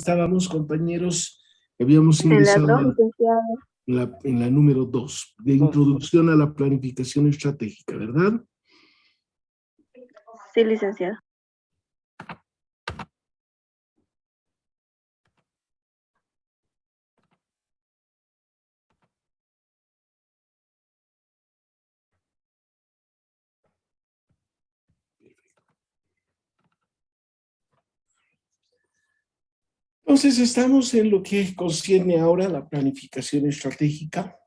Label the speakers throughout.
Speaker 1: estábamos, compañeros? Habíamos
Speaker 2: En la
Speaker 1: ingresado
Speaker 2: 2, licenciado.
Speaker 1: en la número 2, de introducción a la planificación estratégica, ¿verdad?
Speaker 2: Sí, licenciado.
Speaker 1: Entonces, estamos en lo que concierne ahora a la planificación estratégica.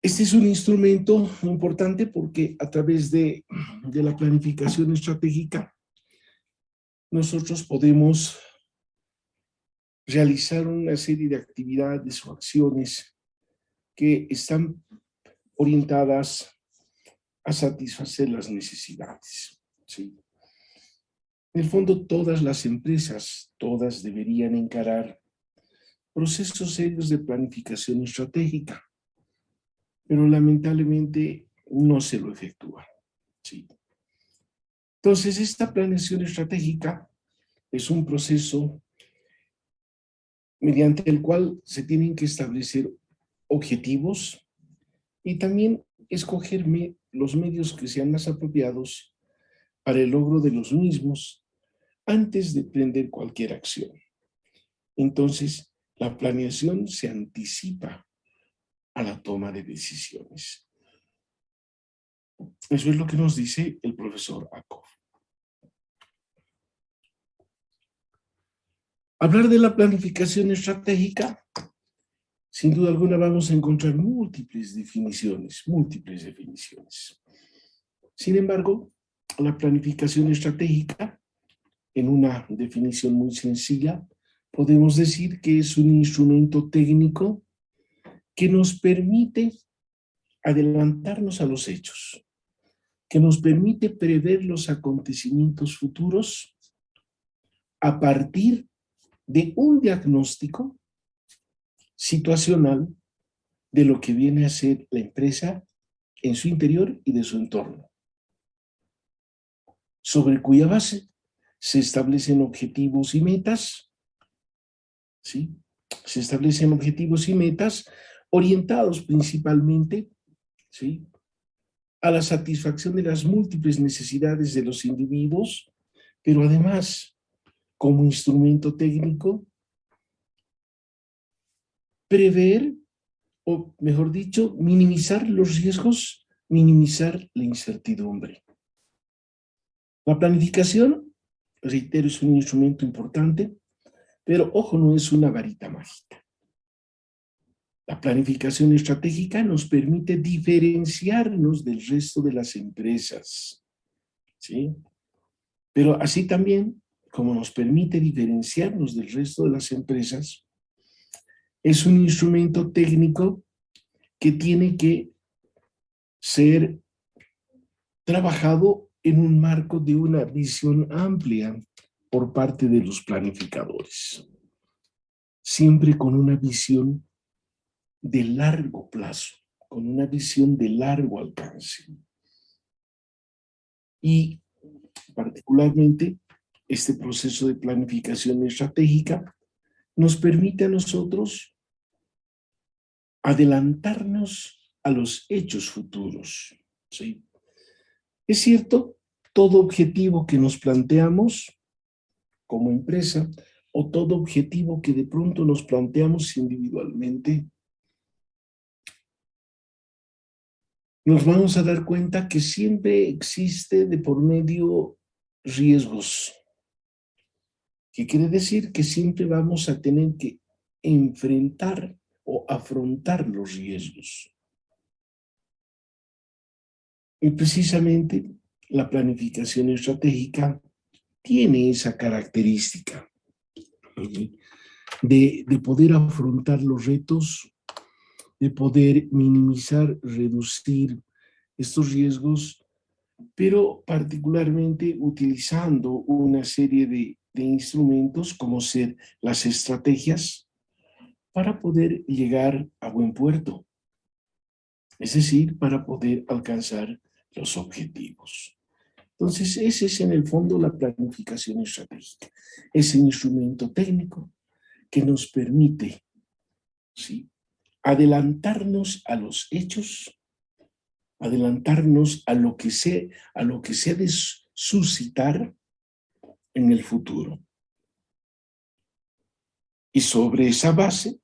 Speaker 1: Este es un instrumento importante porque a través de la planificación estratégica nosotros podemos realizar una serie de actividades o acciones que están orientadas a satisfacer las necesidades, ¿sí? En el fondo, todas las empresas, todas deberían encarar procesos serios de planificación estratégica, pero lamentablemente no se lo efectúa, ¿sí? Entonces, esta planeación estratégica es un proceso mediante el cual se tienen que establecer objetivos y también escoger los medios que sean más apropiados para el logro de los mismos antes de emprender cualquier acción. Entonces, la planeación se anticipa a la toma de decisiones. Eso es lo que nos dice el profesor Akov. Hablar de la planificación estratégica, sin duda alguna vamos a encontrar múltiples definiciones. Sin embargo, la planificación estratégica, en una definición muy sencilla, podemos decir que es un instrumento técnico que nos permite adelantarnos a los hechos, que nos permite prever los acontecimientos futuros a partir de un diagnóstico situacional de lo que viene a ser la empresa en su interior y de su entorno, sobre cuya base se establecen objetivos y metas, ¿sí? Se establecen objetivos y metas orientados principalmente, ¿sí?, a la satisfacción de las múltiples necesidades de los individuos, pero además, como instrumento técnico, prever, o mejor dicho, minimizar los riesgos, minimizar la incertidumbre. La planificación, reitero, es un instrumento importante, pero ojo, no es una varita mágica. La planificación estratégica nos permite diferenciarnos del resto de las empresas, ¿sí? Pero así también, como nos permite diferenciarnos del resto de las empresas, es un instrumento técnico que tiene que ser trabajado en un marco de una visión amplia por parte de los planificadores, siempre con una visión de largo plazo, con una visión de largo alcance. Y particularmente, este proceso de planificación estratégica nos permite a nosotros adelantarnos a los hechos futuros, ¿sí? Es cierto, todo objetivo que nos planteamos como empresa o todo objetivo que de pronto nos planteamos individualmente, nos vamos a dar cuenta que siempre existe de por medio riesgos, que quiere decir que siempre vamos a tener que enfrentar o afrontar los riesgos. Y precisamente la planificación estratégica tiene esa característica de poder afrontar los retos, de poder minimizar, reducir estos riesgos, pero particularmente utilizando una serie de instrumentos como ser las estrategias para poder llegar a buen puerto, es decir, para poder alcanzar los objetivos. Entonces, ese es en el fondo la planificación estratégica. Es un instrumento técnico que nos permite, ¿sí?, adelantarnos a los hechos, adelantarnos a lo que se ha de suscitar en el futuro. Y sobre esa base,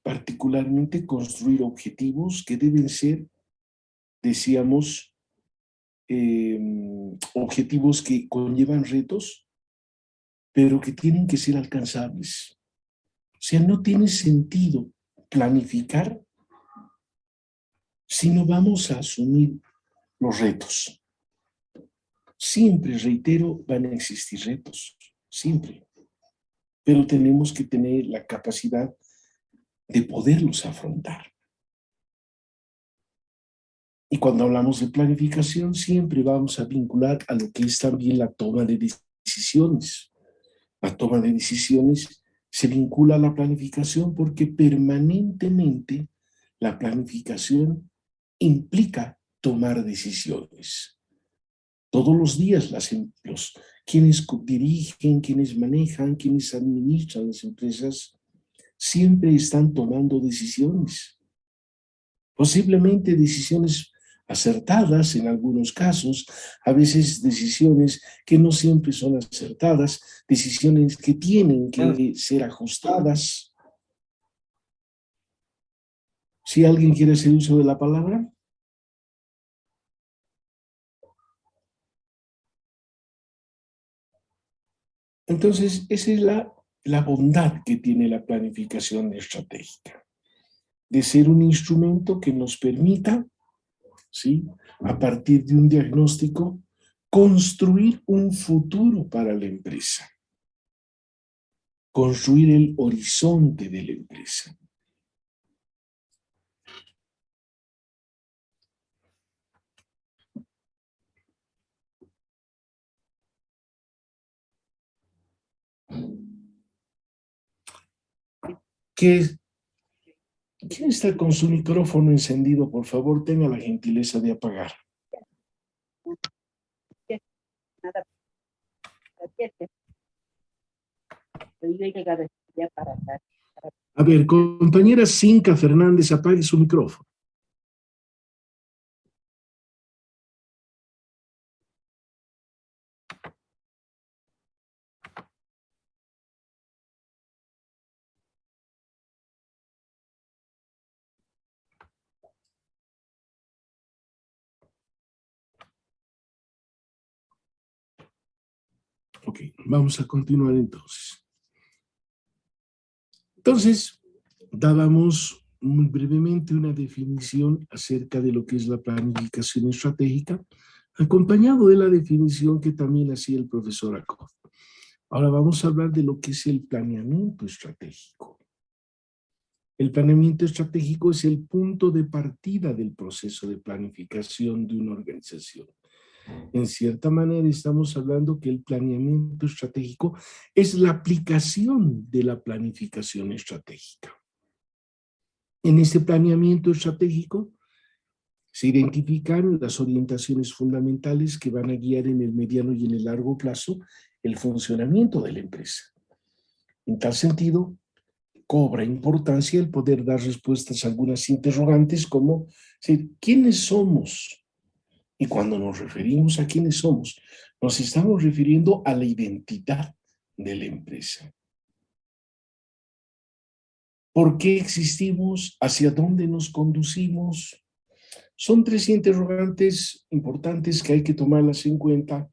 Speaker 1: particularmente construir objetivos que deben ser, decíamos, objetivos que conllevan retos, pero que tienen que ser alcanzables. O sea, no tiene sentido planificar si no vamos a asumir los retos. Siempre, reitero, van a existir retos, siempre, pero tenemos que tener la capacidad de poderlos afrontar. Y cuando hablamos de planificación, siempre vamos a vincular a lo que es también la toma de decisiones. La toma de decisiones se vincula a la planificación porque permanentemente la planificación implica tomar decisiones. Todos los días quienes dirigen, quienes manejan, quienes administran las empresas, siempre están tomando decisiones. Posiblemente decisiones acertadas en algunos casos, a veces decisiones que no siempre son acertadas, decisiones que tienen que ser ajustadas. Si alguien quiere hacer uso de la palabra. Entonces, esa es la bondad que tiene la planificación estratégica, de ser un instrumento que nos permita, ¿sí?, a partir de un diagnóstico, construir un futuro para la empresa, construir el horizonte de la empresa. ¿Quién está con su micrófono encendido? Por favor, tenga la gentileza de apagar. A ver, compañera Cinca Fernández, apague su micrófono. Ok, vamos a continuar entonces. Entonces, dábamos muy brevemente una definición acerca de lo que es la planificación estratégica, acompañado de la definición que también hacía el profesor Acov. Ahora vamos a hablar de lo que es el planeamiento estratégico. El planeamiento estratégico es el punto de partida del proceso de planificación de una organización. En cierta manera estamos hablando que el planeamiento estratégico es la aplicación de la planificación estratégica. En este planeamiento estratégico se identifican las orientaciones fundamentales que van a guiar en el mediano y en el largo plazo el funcionamiento de la empresa. En tal sentido, cobra importancia el poder dar respuestas a algunas interrogantes como, ¿quiénes somos? Y cuando nos referimos a quiénes somos, nos estamos refiriendo a la identidad de la empresa. ¿Por qué existimos? ¿Hacia dónde nos conducimos? Son tres interrogantes importantes que hay que tomarlas en cuenta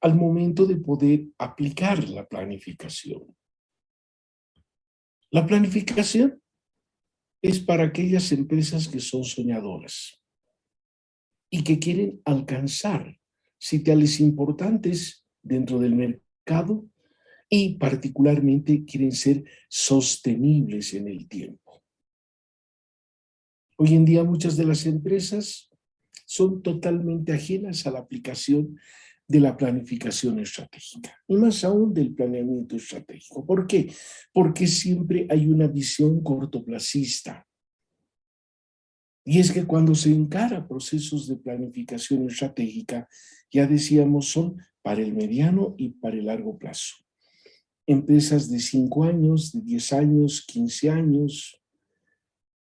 Speaker 1: al momento de poder aplicar la planificación. La planificación es para aquellas empresas que son soñadoras y que quieren alcanzar sitiales importantes dentro del mercado y particularmente quieren ser sostenibles en el tiempo. Hoy en día muchas de las empresas son totalmente ajenas a la aplicación de la planificación estratégica y más aún del planeamiento estratégico. ¿Por qué? Porque siempre hay una visión cortoplacista. Y es que cuando se encara procesos de planificación estratégica, ya decíamos, son para el mediano y para el largo plazo. Empresas de 5 años, de 10 años, 15 años,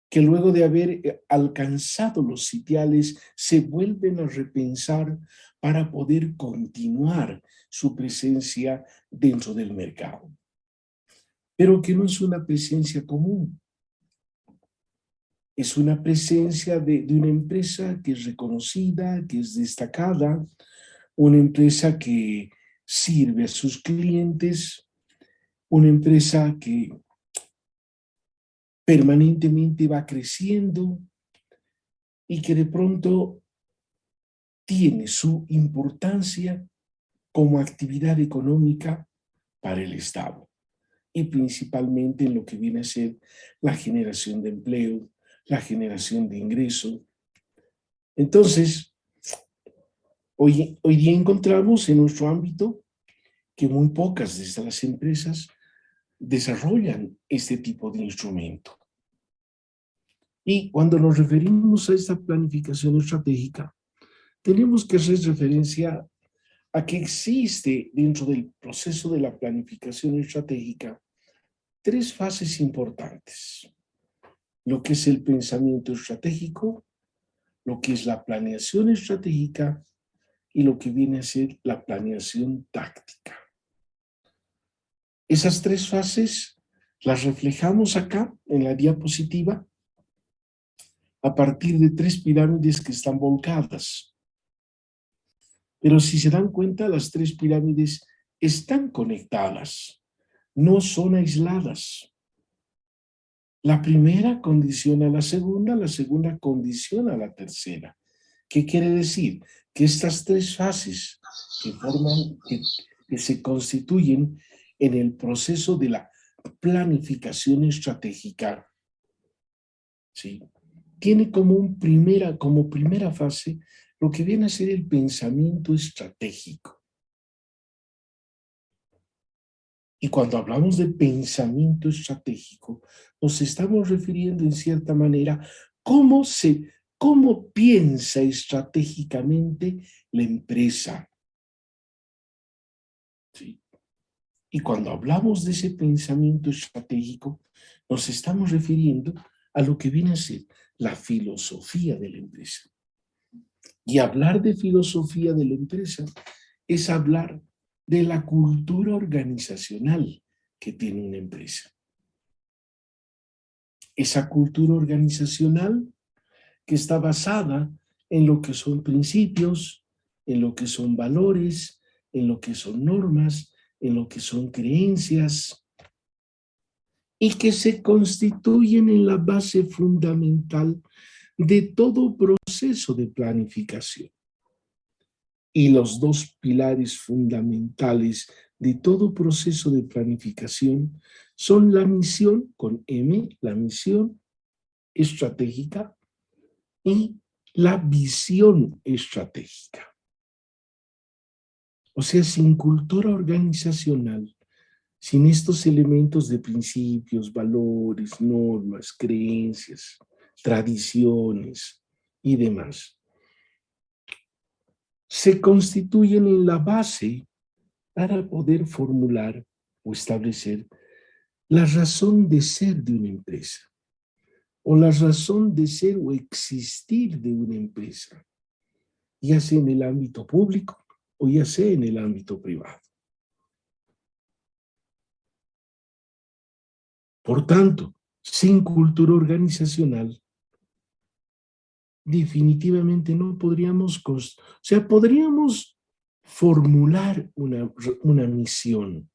Speaker 1: que luego de haber alcanzado los sitiales se vuelven a repensar para poder continuar su presencia dentro del mercado. Pero que no es una presencia común. Es una presencia de una empresa que es reconocida, que es destacada, una empresa que sirve a sus clientes, una empresa que permanentemente va creciendo y que de pronto tiene su importancia como actividad económica para el Estado y principalmente en lo que viene a ser la generación de empleo, la generación de ingresos. Entonces, hoy día encontramos en nuestro ámbito que muy pocas de estas empresas desarrollan este tipo de instrumento. Y cuando nos referimos a esta planificación estratégica, tenemos que hacer referencia a que existe dentro del proceso de la planificación estratégica 3 fases importantes: lo que es el pensamiento estratégico, lo que es la planeación estratégica y lo que viene a ser la planeación táctica. Esas 3 fases las reflejamos acá en la diapositiva a partir de 3 pirámides que están volcadas. Pero si se dan cuenta, las 3 pirámides están conectadas, no son aisladas. La primera condiciona a la segunda condiciona a la tercera. ¿Qué quiere decir? Que estas 3 fases que se constituyen en el proceso de la planificación estratégica, ¿sí?, tiene como primera fase lo que viene a ser el pensamiento estratégico. Y cuando hablamos de pensamiento estratégico, nos estamos refiriendo en cierta manera cómo piensa estratégicamente la empresa. ¿Sí? Y cuando hablamos de ese pensamiento estratégico, nos estamos refiriendo a lo que viene a ser la filosofía de la empresa. Y hablar de filosofía de la empresa es hablar de la cultura organizacional que tiene una empresa. Esa cultura organizacional que está basada en lo que son principios, en lo que son valores, en lo que son normas, en lo que son creencias, y que se constituyen en la base fundamental de todo proceso de planificación. Y los 2 pilares fundamentales de todo proceso de planificación son la misión, con M, la misión estratégica, y la visión estratégica. O sea, sin cultura organizacional, sin estos elementos de principios, valores, normas, creencias, tradiciones y demás, se constituyen en la base para poder formular o establecer la razón de ser de una empresa, o la razón de ser o existir de una empresa, ya sea en el ámbito público o ya sea en el ámbito privado. Por tanto, sin cultura organizacional, definitivamente no podríamos, podríamos formular una misión,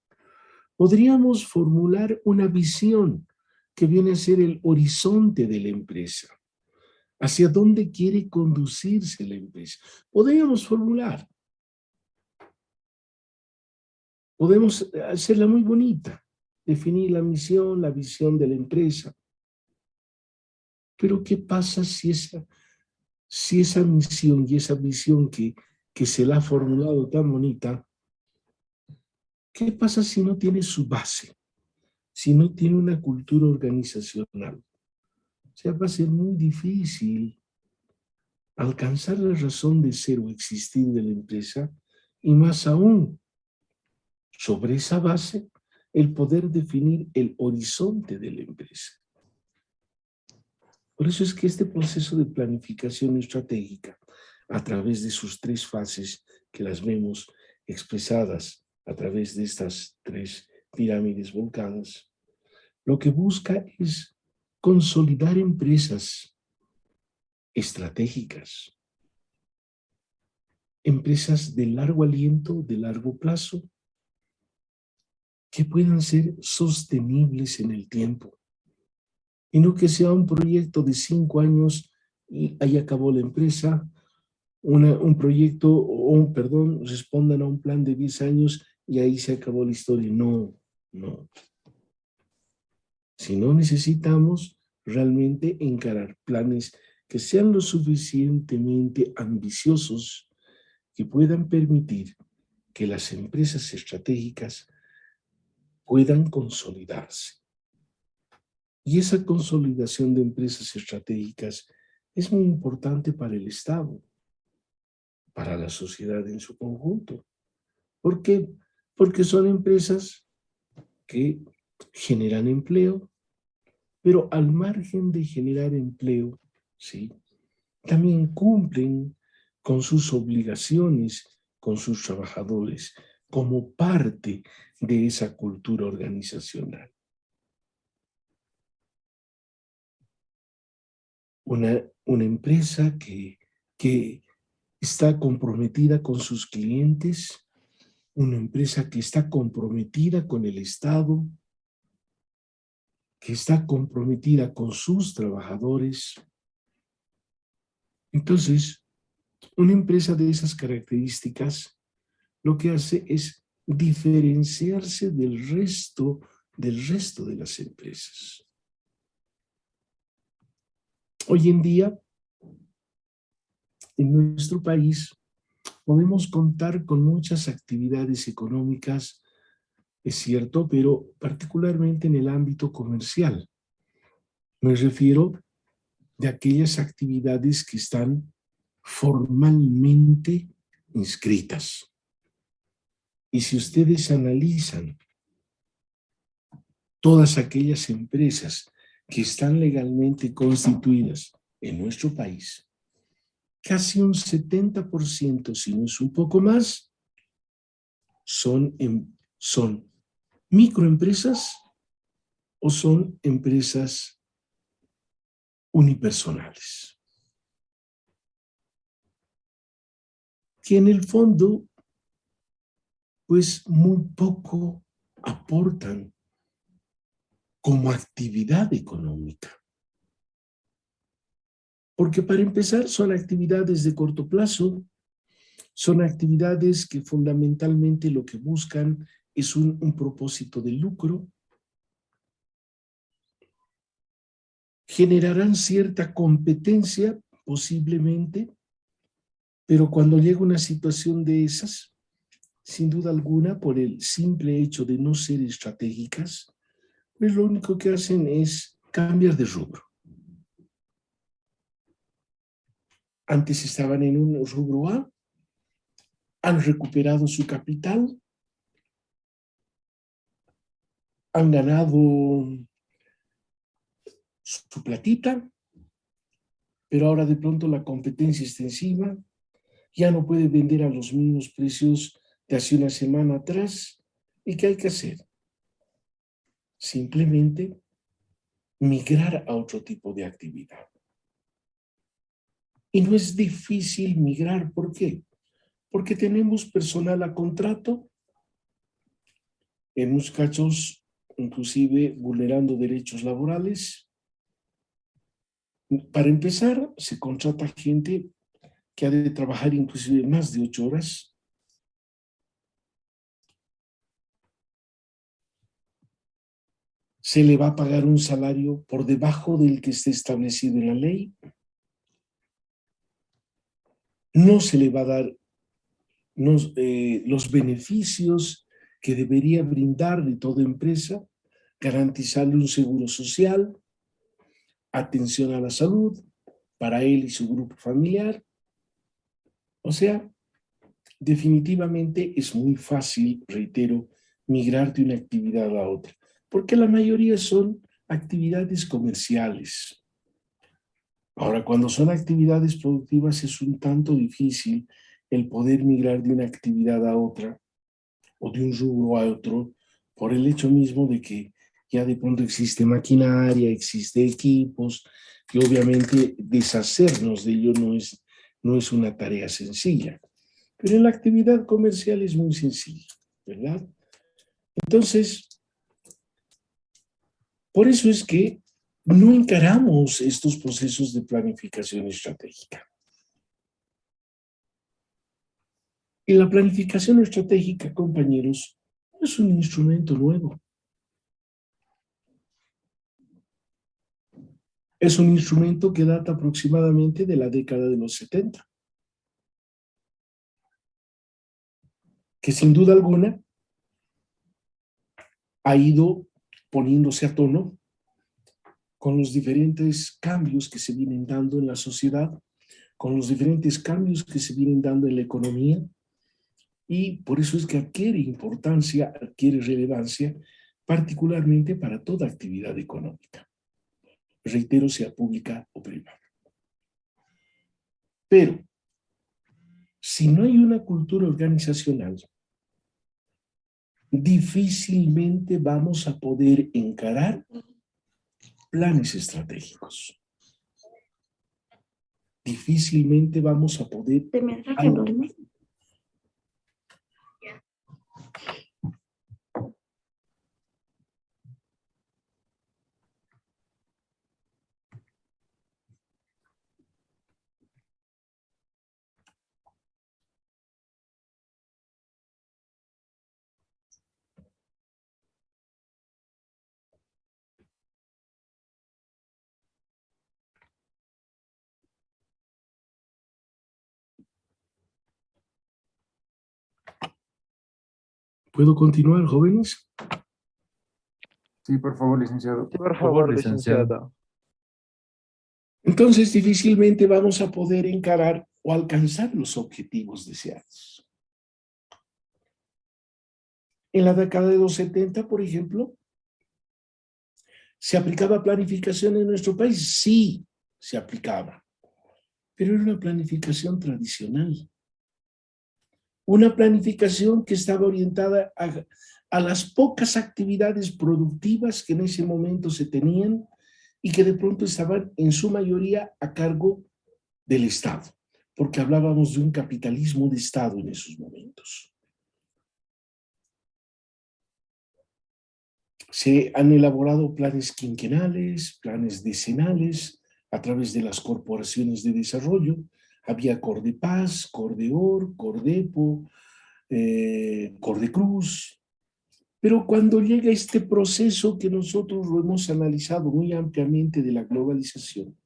Speaker 1: podríamos formular una visión que viene a ser el horizonte de la empresa, hacia dónde quiere conducirse la empresa. Podríamos formular, podemos hacerla muy bonita, definir la misión, la visión de la empresa. Pero ¿qué pasa si esa misión y esa visión que se la ha formulado tan bonita, qué pasa si no tiene su base, si no tiene una cultura organizacional, sea, va a ser muy difícil alcanzar la razón de ser o existir de la empresa y más aún, sobre esa base, el poder definir el horizonte de la empresa. Por eso es que este proceso de planificación estratégica, a través de sus tres fases que las vemos expresadas a través de estas tres pirámides volcadas, lo que busca es consolidar empresas estratégicas, empresas de largo aliento, de largo plazo, que puedan ser sostenibles en el tiempo. Y no que sea un proyecto de 5 años y ahí acabó la empresa, un proyecto, perdón, respondan a un plan de 10 años y ahí se acabó la historia. No, no. Si no, necesitamos realmente encarar planes que sean lo suficientemente ambiciosos que puedan permitir que las empresas estratégicas puedan consolidarse. Y esa consolidación de empresas estratégicas es muy importante para el Estado, para la sociedad en su conjunto. ¿Por qué? Porque son empresas que generan empleo, pero al margen de generar empleo, ¿sí?, también cumplen con sus obligaciones, con sus trabajadores, como parte de esa cultura organizacional. Una empresa que está comprometida con sus clientes, una empresa que está comprometida con el Estado, que está comprometida con sus trabajadores. Entonces, una empresa de esas características lo que hace es diferenciarse del resto de las empresas. Hoy en día, en nuestro país, podemos contar con muchas actividades económicas, es cierto, pero particularmente en el ámbito comercial. Me refiero de aquellas actividades que están formalmente inscritas. Y si ustedes analizan todas aquellas empresas que están legalmente constituidas en nuestro país, casi un 70%, si no es un poco más, son microempresas o son empresas unipersonales, que en el fondo, pues muy poco aportan como actividad económica. Porque para empezar son actividades de corto plazo, son actividades que fundamentalmente lo que buscan es un propósito de lucro, generarán cierta competencia posiblemente, pero cuando llega una situación de esas, sin duda alguna, por el simple hecho de no ser estratégicas, pues lo único que hacen es cambiar de rubro. Antes estaban en un rubro A, han recuperado su capital, han ganado su platita, pero ahora de pronto la competencia está encima, ya no puede vender a los mismos precios de hace una semana atrás. ¿Y qué hay que hacer? Simplemente migrar a otro tipo de actividad. Y no es difícil migrar. ¿Por qué? Porque tenemos personal a contrato, en muchos casos inclusive vulnerando derechos laborales. Para empezar, se contrata gente que ha de trabajar inclusive más de 8 horas. Se le va a pagar un salario por debajo del que esté establecido en la ley. No se le va a dar los beneficios que debería brindarle toda empresa, garantizarle un seguro social, atención a la salud para él y su grupo familiar. O sea, definitivamente es muy fácil, reitero, migrar de una actividad a otra, porque la mayoría son actividades comerciales. Ahora, cuando son actividades productivas es un tanto difícil el poder migrar de una actividad a otra o de un rubro a otro por el hecho mismo de que ya de pronto existe maquinaria, existe equipos, y obviamente deshacernos de ello no es una tarea sencilla. Pero en la actividad comercial es muy sencillo, ¿verdad? Entonces, por eso es que no encaramos estos procesos de planificación estratégica. Y la planificación estratégica, compañeros, no es un instrumento nuevo. Es un instrumento que data aproximadamente de la década de los 70, que sin duda alguna ha ido poniéndose a tono con los diferentes cambios que se vienen dando en la sociedad, con los diferentes cambios que se vienen dando en la economía, y por eso es que adquiere importancia, adquiere relevancia, particularmente para toda actividad económica. Reitero, sea pública o privada. Pero, si no hay una cultura organizacional, difícilmente vamos a poder encarar planes estratégicos. Difícilmente vamos a poder... ¿Puedo continuar, jóvenes?
Speaker 2: Sí, por favor, licenciado.
Speaker 3: Por favor, licenciado.
Speaker 1: Entonces, difícilmente vamos a poder encarar o alcanzar los objetivos deseados. En la década de los 70, por ejemplo, ¿se aplicaba planificación en nuestro país? Sí, se aplicaba, pero era una planificación tradicional. Una planificación que estaba orientada a las pocas actividades productivas que en ese momento se tenían y que de pronto estaban en su mayoría a cargo del Estado, porque hablábamos de un capitalismo de Estado en esos momentos. Se han elaborado planes quinquenales, planes decenales, a través de las corporaciones de desarrollo. Había Cordepaz, Cordeor, Cordepo, Cordecruz. Pero cuando llega este proceso que nosotros lo hemos analizado muy ampliamente de la globalización,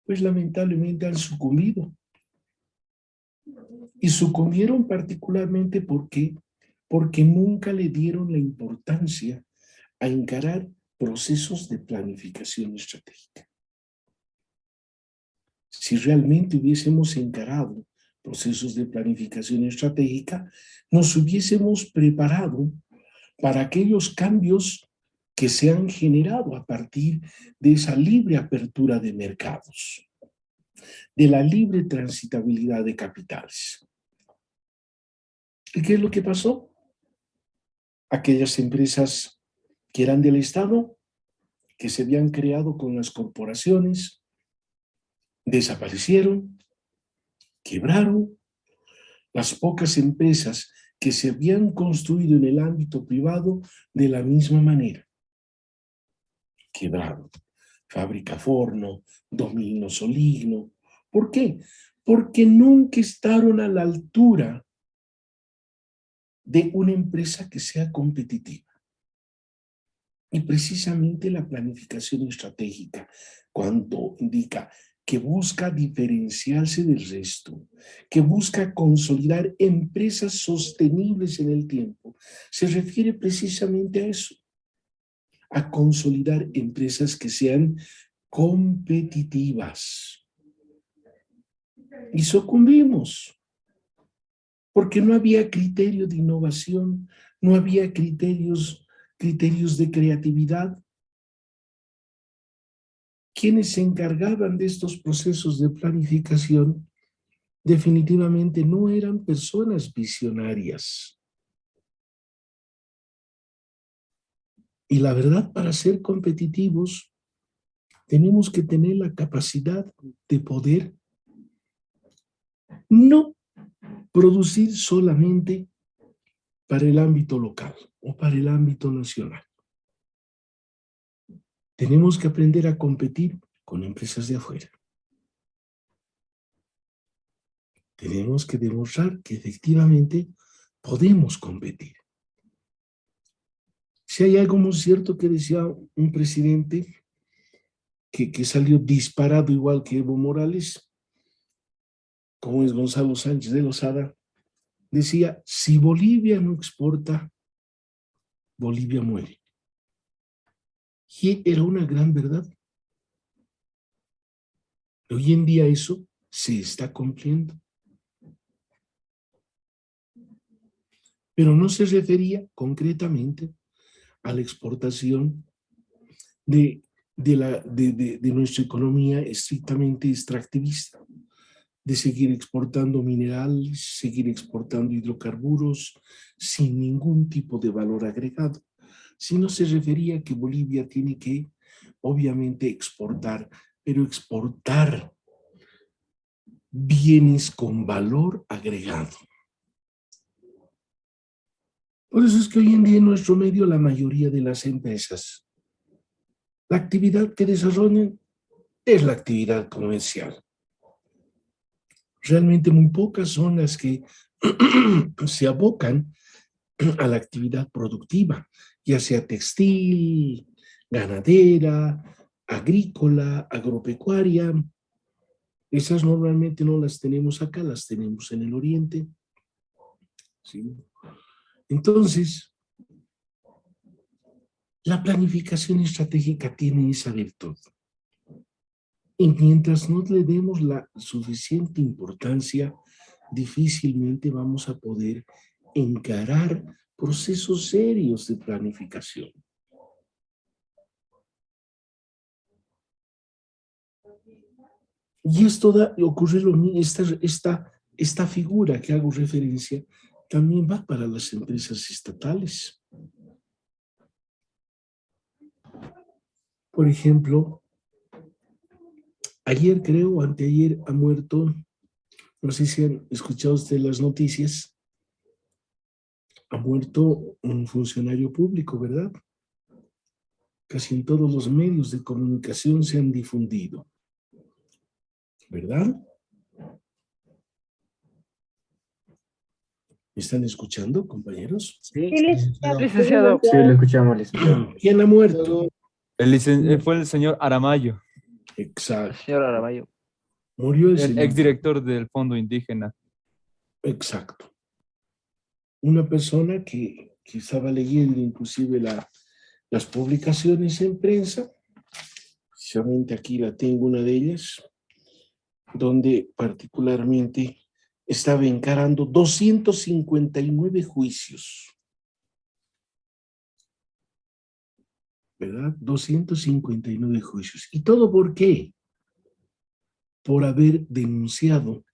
Speaker 1: pues lamentablemente han sucumbido. Y sucumbieron particularmente porque nunca le dieron la importancia a encarar procesos de planificación estratégica. Si realmente hubiésemos encarado procesos de planificación estratégica, nos hubiésemos preparado para aquellos cambios que se han generado a partir de esa libre apertura de mercados, de la libre transitabilidad de capitales. ¿Y qué es lo que pasó? Aquellas empresas que eran del Estado, que se habían creado con las corporaciones, desaparecieron, quebraron. Las pocas empresas que se habían construido en el ámbito privado de la misma manera, quebraron. Fábrica Forno, Domino Soligno. ¿Por qué? Porque nunca estaron a la altura de una empresa que sea competitiva. Y precisamente la planificación estratégica, cuando indica que busca diferenciarse del resto, que busca consolidar empresas sostenibles en el tiempo, se refiere precisamente a eso, a consolidar empresas que sean competitivas. Y sucumbimos, porque no había criterio de innovación, no había criterios de creatividad. Quienes se encargaban de estos procesos de planificación definitivamente no eran personas visionarias. Y la verdad, para ser competitivos, tenemos que tener la capacidad de poder no producir solamente para el ámbito local o para el ámbito nacional. Tenemos que aprender a competir con empresas de afuera. Tenemos que demostrar que efectivamente podemos competir. Si hay algo muy cierto que decía un presidente que salió disparado igual que Evo Morales, como es Gonzalo Sánchez de Lozada, decía, si Bolivia no exporta, Bolivia muere. Y era una gran verdad. Hoy en día eso se está cumpliendo. Pero no se refería concretamente a la exportación de nuestra economía estrictamente extractivista, de seguir exportando minerales, seguir exportando hidrocarburos sin ningún tipo de valor agregado, sino se refería a que Bolivia tiene que, obviamente, exportar, pero exportar bienes con valor agregado. Por eso es que hoy en día en nuestro medio la mayoría de las empresas, la actividad que desarrollan es la actividad comercial. Realmente muy pocas son las que se abocan a la actividad productiva, ya sea textil, ganadera, agrícola, agropecuaria. Esas normalmente no las tenemos acá, las tenemos en el oriente. ¿Sí? Entonces, la planificación estratégica tiene esa virtud. Y mientras no le demos la suficiente importancia, difícilmente vamos a poder encarar procesos serios de planificación. Y esto ocurre lo mismo, esta figura que hago referencia también va para las empresas estatales. Por ejemplo, ayer creo, anteayer ha muerto, no sé si han escuchado ustedes las noticias, ha muerto un funcionario público, ¿verdad? Casi en todos los medios de comunicación se han difundido, ¿verdad? ¿Me están escuchando, compañeros?
Speaker 3: Sí,
Speaker 2: Licenciado. Sí, lo escuchamos, licenciado.
Speaker 1: ¿Quién ha muerto?
Speaker 4: Fue el señor Aramayo,
Speaker 1: Exacto.
Speaker 3: señor Aramayo.
Speaker 1: Murió el
Speaker 4: el
Speaker 1: señor.
Speaker 4: exdirector del Fondo Indígena.
Speaker 1: Exacto. Una persona que estaba leyendo inclusive las publicaciones en prensa, precisamente aquí la tengo una de ellas, donde particularmente estaba encarando 259 juicios. ¿Verdad? 259 juicios. ¿Y todo por qué? Por haber denunciado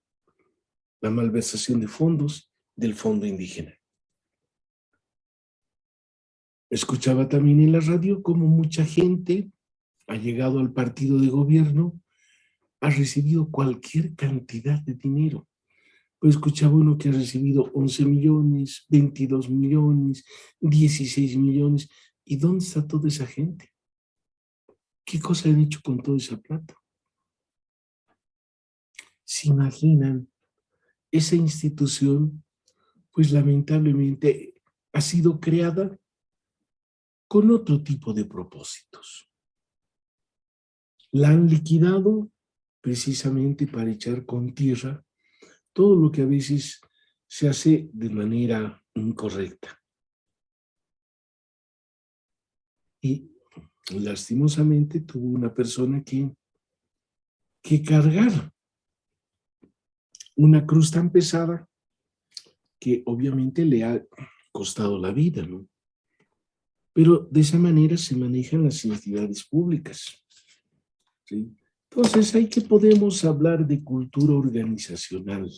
Speaker 1: la malversación de fondos del Fondo Indígena. Escuchaba también en la radio cómo mucha gente ha llegado al partido de gobierno, ha recibido cualquier cantidad de dinero. Pues escuchaba uno que ha recibido 11 millones, 22 millones, 16 millones. ¿Y dónde está toda esa gente? ¿Qué cosa han hecho con toda esa plata? ¿Se imaginan? Esa institución, pues lamentablemente ha sido creada con otro tipo de propósitos. La han liquidado precisamente para echar con tierra todo lo que a veces se hace de manera incorrecta. Y lastimosamente tuvo una persona que cargar una cruz tan pesada que obviamente le ha costado la vida, ¿no? Pero de esa manera se manejan las entidades públicas, ¿sí? Entonces, ¿hay que podemos hablar de cultura organizacional?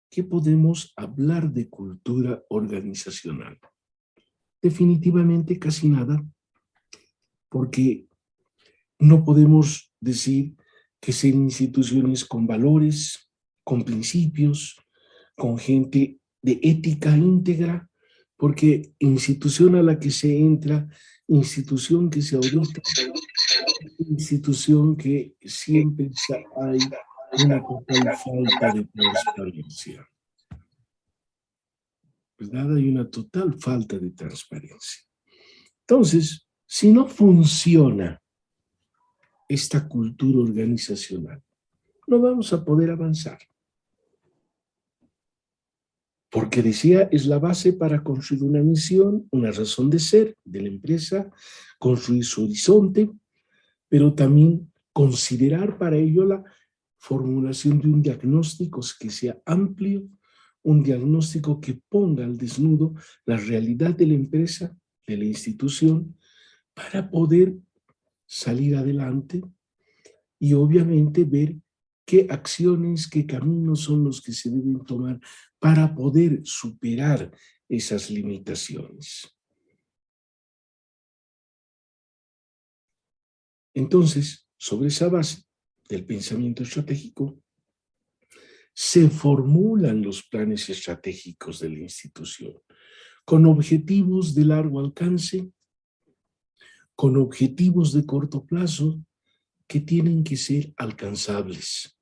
Speaker 1: ¿Qué podemos hablar de cultura organizacional? Definitivamente casi nada, porque no podemos decir que sean instituciones con valores, con principios, con gente de ética íntegra, porque institución a la que se entra, institución que se audita, institución que siempre hay una total falta de transparencia, ¿verdad? Hay una total falta de transparencia. Entonces, si no funciona esta cultura organizacional, no vamos a poder avanzar. Porque decía, es la base para construir una misión, una razón de ser de la empresa, construir su horizonte, pero también considerar para ello la formulación de un diagnóstico que sea amplio, un diagnóstico que ponga al desnudo la realidad de la empresa, de la institución, para poder salir adelante y obviamente ver qué acciones, qué caminos son los que se deben tomar para poder superar esas limitaciones. Entonces, sobre esa base del pensamiento estratégico, se formulan los planes estratégicos de la institución, con objetivos de largo alcance, con objetivos de corto plazo, que tienen que ser alcanzables.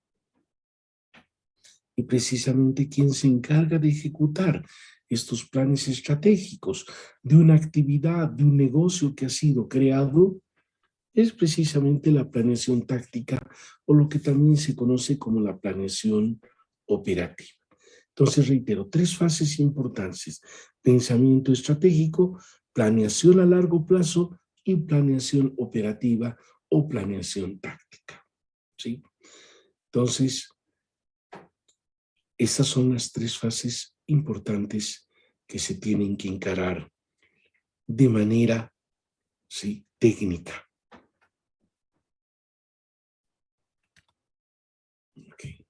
Speaker 1: Y precisamente quien se encarga de ejecutar estos planes estratégicos de una actividad, de un negocio que ha sido creado, es precisamente la planeación táctica o lo que también se conoce como la planeación operativa. Entonces, reitero, 3 fases importantes: pensamiento estratégico, planeación a largo plazo y planeación operativa o planeación táctica, ¿sí? Entonces, esas son las 3 fases importantes que se tienen que encarar de manera, ¿sí?, técnica. Okay.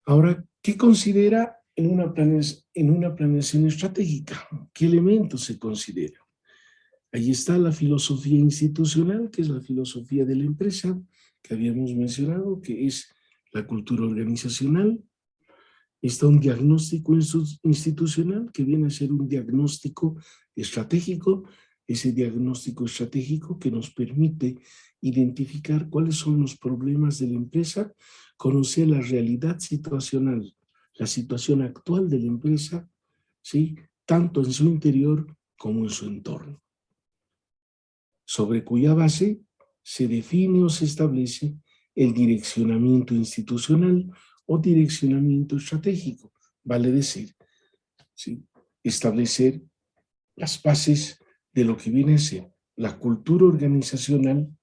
Speaker 1: Ahora, ¿qué considera en una planeación estratégica? ¿Qué elementos se consideran? Ahí está la filosofía institucional, que es la filosofía de la empresa, que habíamos mencionado, que es la cultura organizacional. Está un diagnóstico institucional, que viene a ser un diagnóstico estratégico, ese diagnóstico estratégico que nos permite identificar cuáles son los problemas de la empresa, conocer la realidad situacional, la situación actual de la empresa, ¿sí?, tanto en su interior como en su entorno, sobre cuya base se define o se establece el direccionamiento institucional o direccionamiento estratégico, vale decir, ¿sí?, establecer las bases de lo que viene a ser la cultura organizacional,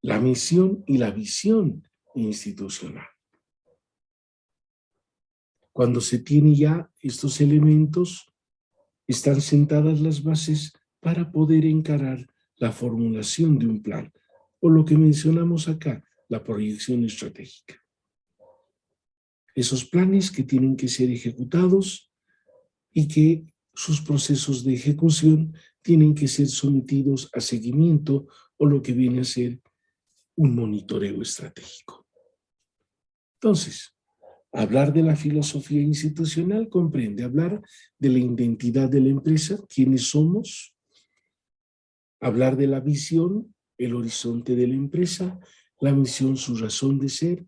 Speaker 1: la misión y la visión institucional. Cuando se tiene ya estos elementos, están sentadas las bases para poder encarar la formulación de un plan, o lo que mencionamos acá, la proyección estratégica. Esos planes que tienen que ser ejecutados y que sus procesos de ejecución tienen que ser sometidos a seguimiento o lo que viene a ser un monitoreo estratégico. Entonces, hablar de la filosofía institucional comprende hablar de la identidad de la empresa, quiénes somos, hablar de la visión, el horizonte de la empresa, la misión, su razón de ser,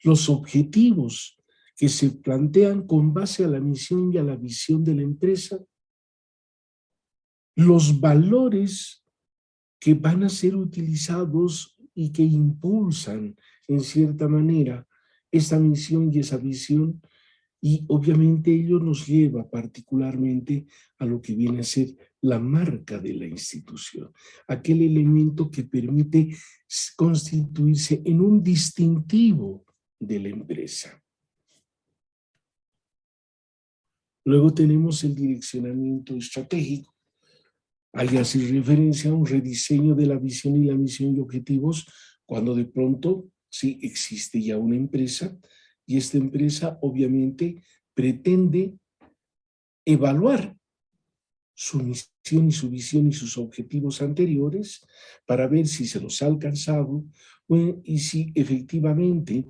Speaker 1: los objetivos que se plantean con base a la misión y a la visión de la empresa, los valores que van a ser utilizados y que impulsan en cierta manera esa misión y esa visión, Y obviamente ello nos lleva particularmente a lo que viene a ser la marca de la institución, aquel elemento que permite constituirse en un distintivo de la empresa. Luego tenemos el direccionamiento estratégico. Ahí hace referencia a un rediseño de la visión y la misión y objetivos cuando de pronto sí existe ya una empresa y esta empresa obviamente pretende evaluar su misión y su visión y sus objetivos anteriores para ver si se los ha alcanzado y si efectivamente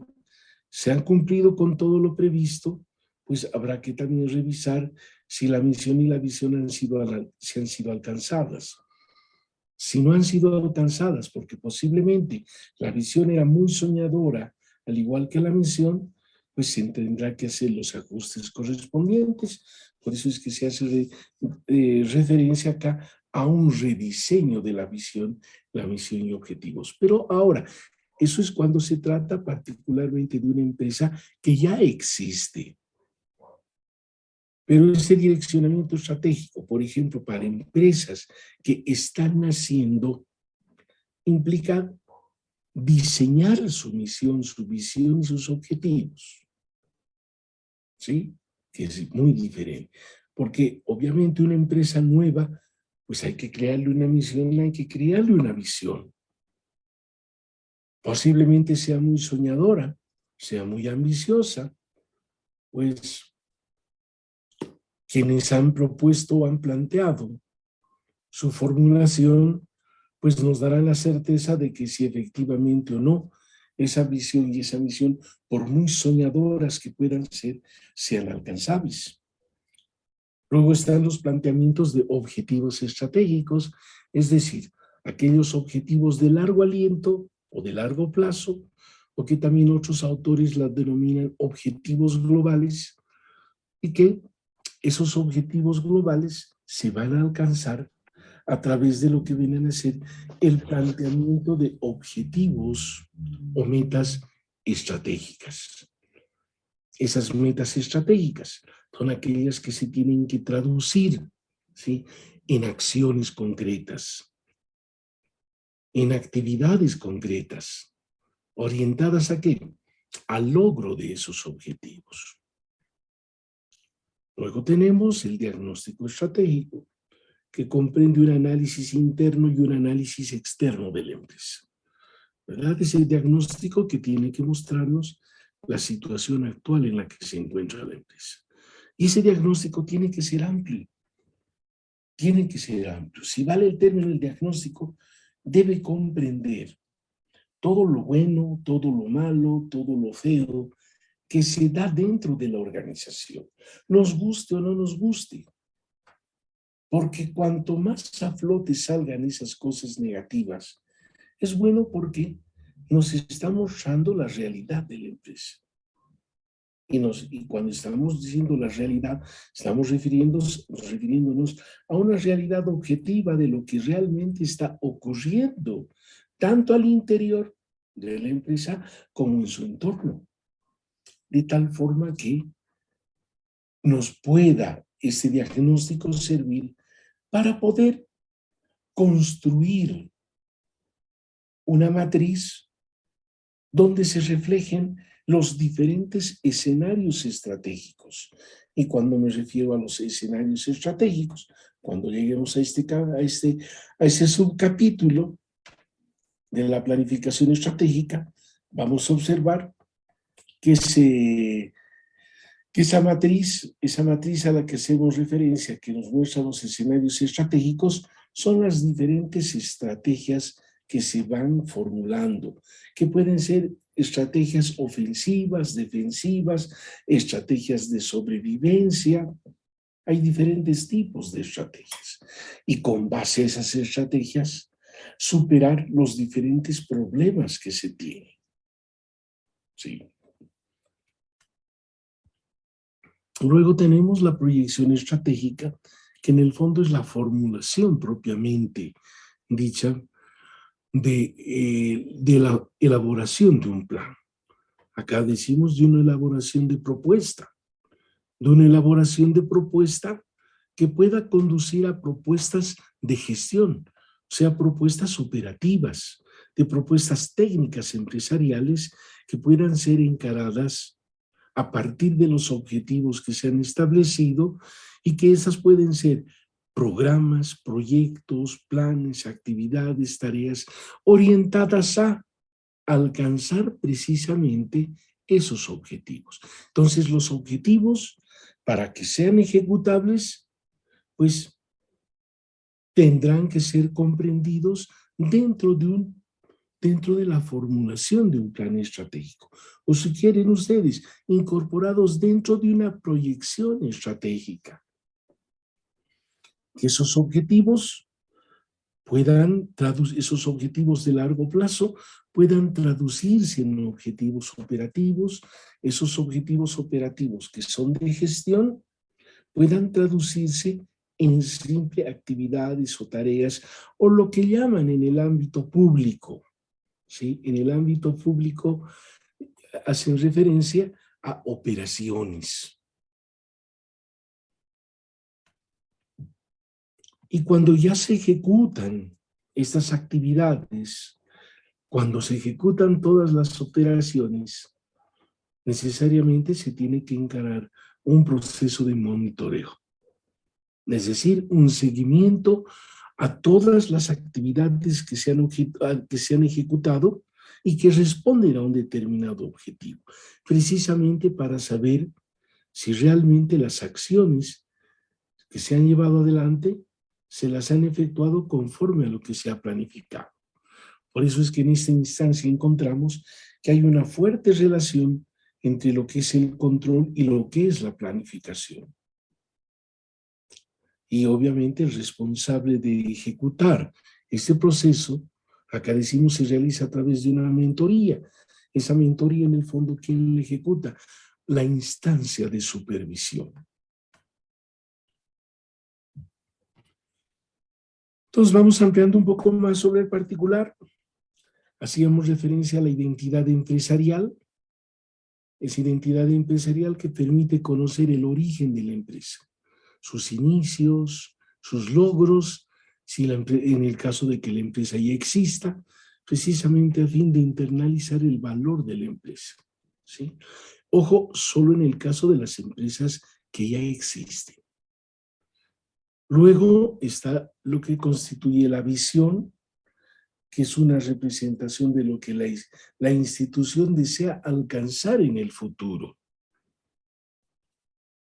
Speaker 1: se han cumplido con todo lo previsto, pues habrá que también revisar si la misión y la visión si han sido alcanzadas. Si no han sido alcanzadas, porque posiblemente la visión era muy soñadora, al igual que la misión, pues se tendrá que hacer los ajustes correspondientes. Por eso es que se hace referencia acá a un rediseño de la visión, la misión y objetivos. Pero ahora, eso es cuando se trata particularmente de una empresa que ya existe. Pero ese direccionamiento estratégico, por ejemplo, para empresas que están naciendo, implica diseñar su misión, su visión y sus objetivos. ¿Sí? Que es muy diferente. Porque obviamente una empresa nueva, pues hay que crearle una misión, hay que crearle una visión. Posiblemente sea muy soñadora, sea muy ambiciosa, pues quienes han propuesto o han planteado su formulación, pues nos dará la certeza de que si efectivamente o no esa visión y esa misión, por muy soñadoras que puedan ser, sean alcanzables. Luego están los planteamientos de objetivos estratégicos, es decir, aquellos objetivos de largo aliento o de largo plazo, o que también otros autores las denominan objetivos globales, y que esos objetivos globales se van a alcanzar a través de lo que vienen a ser el planteamiento de objetivos o metas estratégicas. Esas metas estratégicas son aquellas que se tienen que traducir, ¿sí?, en acciones concretas, en actividades concretas, orientadas ¿a qué? Al logro de esos objetivos. Luego tenemos el diagnóstico estratégico, que comprende un análisis interno y un análisis externo de la empresa. ¿Verdad? Es el diagnóstico que tiene que mostrarnos la situación actual en la que se encuentra la empresa. Y ese diagnóstico tiene que ser amplio. Tiene que ser amplio. Si vale el término el diagnóstico, debe comprender todo lo bueno, todo lo malo, todo lo feo que se da dentro de la organización. Nos guste o no nos guste. Porque cuanto más a flote salgan esas cosas negativas, es bueno porque nos está mostrando la realidad de la empresa. Y cuando estamos diciendo la realidad, estamos refiriéndonos a una realidad objetiva de lo que realmente está ocurriendo, tanto al interior de la empresa como en su entorno. De tal forma que nos pueda ese diagnóstico servir para poder construir una matriz donde se reflejen los diferentes escenarios estratégicos. Y cuando me refiero a los escenarios estratégicos, cuando lleguemos a ese subcapítulo de la planificación estratégica, vamos a observar que esa matriz a la que hacemos referencia, que nos muestra los escenarios estratégicos, son las diferentes estrategias que se van formulando, que pueden ser estrategias ofensivas, defensivas, estrategias de sobrevivencia. Hay diferentes tipos de estrategias. Y con base a esas estrategias, superar los diferentes problemas que se tienen. Sí. Luego tenemos la proyección estratégica, que en el fondo es la formulación propiamente dicha de la elaboración de un plan. Acá decimos de una elaboración de propuesta. de una elaboración de propuesta que pueda conducir a propuestas de gestión, o sea, propuestas operativas, de propuestas técnicas empresariales que puedan ser encaradas a partir de los objetivos que se han establecido y que esas pueden ser programas, proyectos, planes, actividades, tareas orientadas a alcanzar precisamente esos objetivos. Entonces, los objetivos, para que sean ejecutables, pues tendrán que ser comprendidos dentro de la formulación de un plan estratégico. O si quieren ustedes, incorporados dentro de una proyección estratégica. Que esos objetivos esos objetivos de largo plazo puedan traducirse en objetivos operativos, esos objetivos operativos que son de gestión puedan traducirse en simples actividades o tareas o lo que llaman en el ámbito público. ¿Sí? En el ámbito público hacen referencia a operaciones. Y cuando ya se ejecutan estas actividades, cuando se ejecutan todas las operaciones, necesariamente se tiene que encarar un proceso de monitoreo. Es decir, un seguimiento a todas las actividades que se han ejecutado y que responden a un determinado objetivo, precisamente para saber si realmente las acciones que se han llevado adelante se las han efectuado conforme a lo que se ha planificado. Por eso es que en esta instancia encontramos que hay una fuerte relación entre lo que es el control y lo que es la planificación. Y obviamente el responsable de ejecutar este proceso, acá decimos, se realiza a través de una mentoría. Esa mentoría en el fondo, ¿quién la ejecuta? La instancia de supervisión. Entonces vamos ampliando un poco más sobre el particular. Hacíamos referencia a la identidad empresarial. Es identidad empresarial que permite conocer el origen de la empresa, sus inicios, sus logros, en el caso de que la empresa ya exista, precisamente a fin de internalizar el valor de la empresa. ¿Sí? Ojo, solo en el caso de las empresas que ya existen. Luego está lo que constituye la visión, que es una representación de lo que la institución desea alcanzar en el futuro.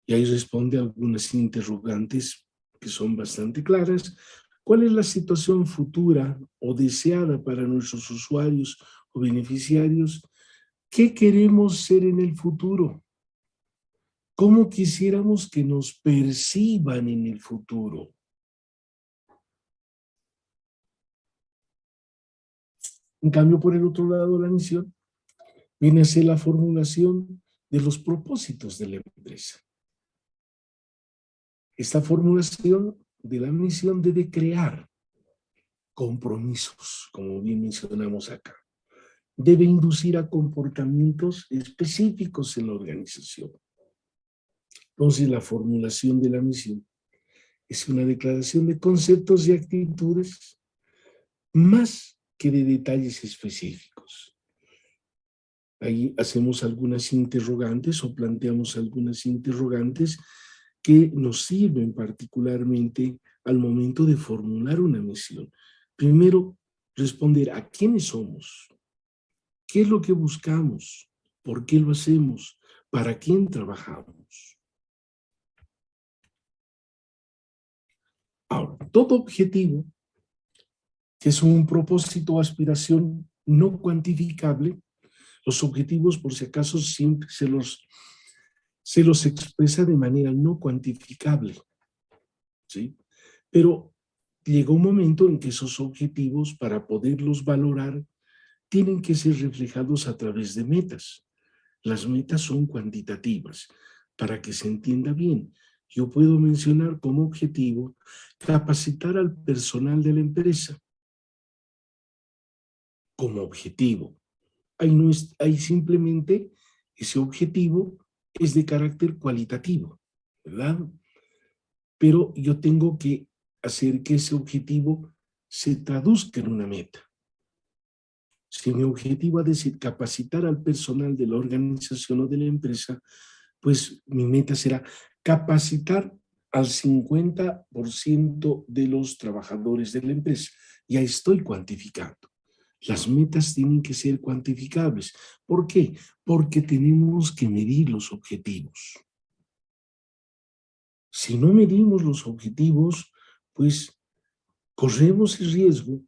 Speaker 1: Y ahí responde a algunas interrogantes que son bastante claras. ¿Cuál es la situación futura o deseada para nuestros usuarios o beneficiarios? ¿Qué queremos ser en el futuro? ¿Cómo quisiéramos que nos perciban en el futuro? En cambio, por el otro lado, la misión viene a ser la formulación de los propósitos de la empresa. Esta formulación de la misión debe crear compromisos, como bien mencionamos acá. Debe inducir a comportamientos específicos en la organización. Entonces, la formulación de la misión es una declaración de conceptos y actitudes más que de detalles específicos. Ahí hacemos algunas interrogantes o planteamos algunas interrogantes que nos sirven particularmente al momento de formular una misión. Primero, responder a quiénes somos, qué es lo que buscamos, por qué lo hacemos, para quién trabajamos. Ahora, todo objetivo que es un propósito o aspiración no cuantificable, los objetivos, por si acaso, siempre se los expresa de manera no cuantificable, ¿sí? Pero llega un momento en que esos objetivos, para poderlos valorar, tienen que ser reflejados a través de metas. Las metas son cuantitativas. Para que se entienda bien, yo puedo mencionar como objetivo capacitar al personal de la empresa. Como objetivo. Ahí simplemente ese objetivo es de carácter cualitativo, ¿verdad? Pero yo tengo que hacer que ese objetivo se traduzca en una meta. Si mi objetivo ha de ser capacitar al personal de la organización o de la empresa, pues mi meta será capacitar al 50% de los trabajadores de la empresa. Ya estoy cuantificando. Las metas tienen que ser cuantificables. ¿Por qué? Porque tenemos que medir los objetivos. Si no medimos los objetivos, pues corremos el riesgo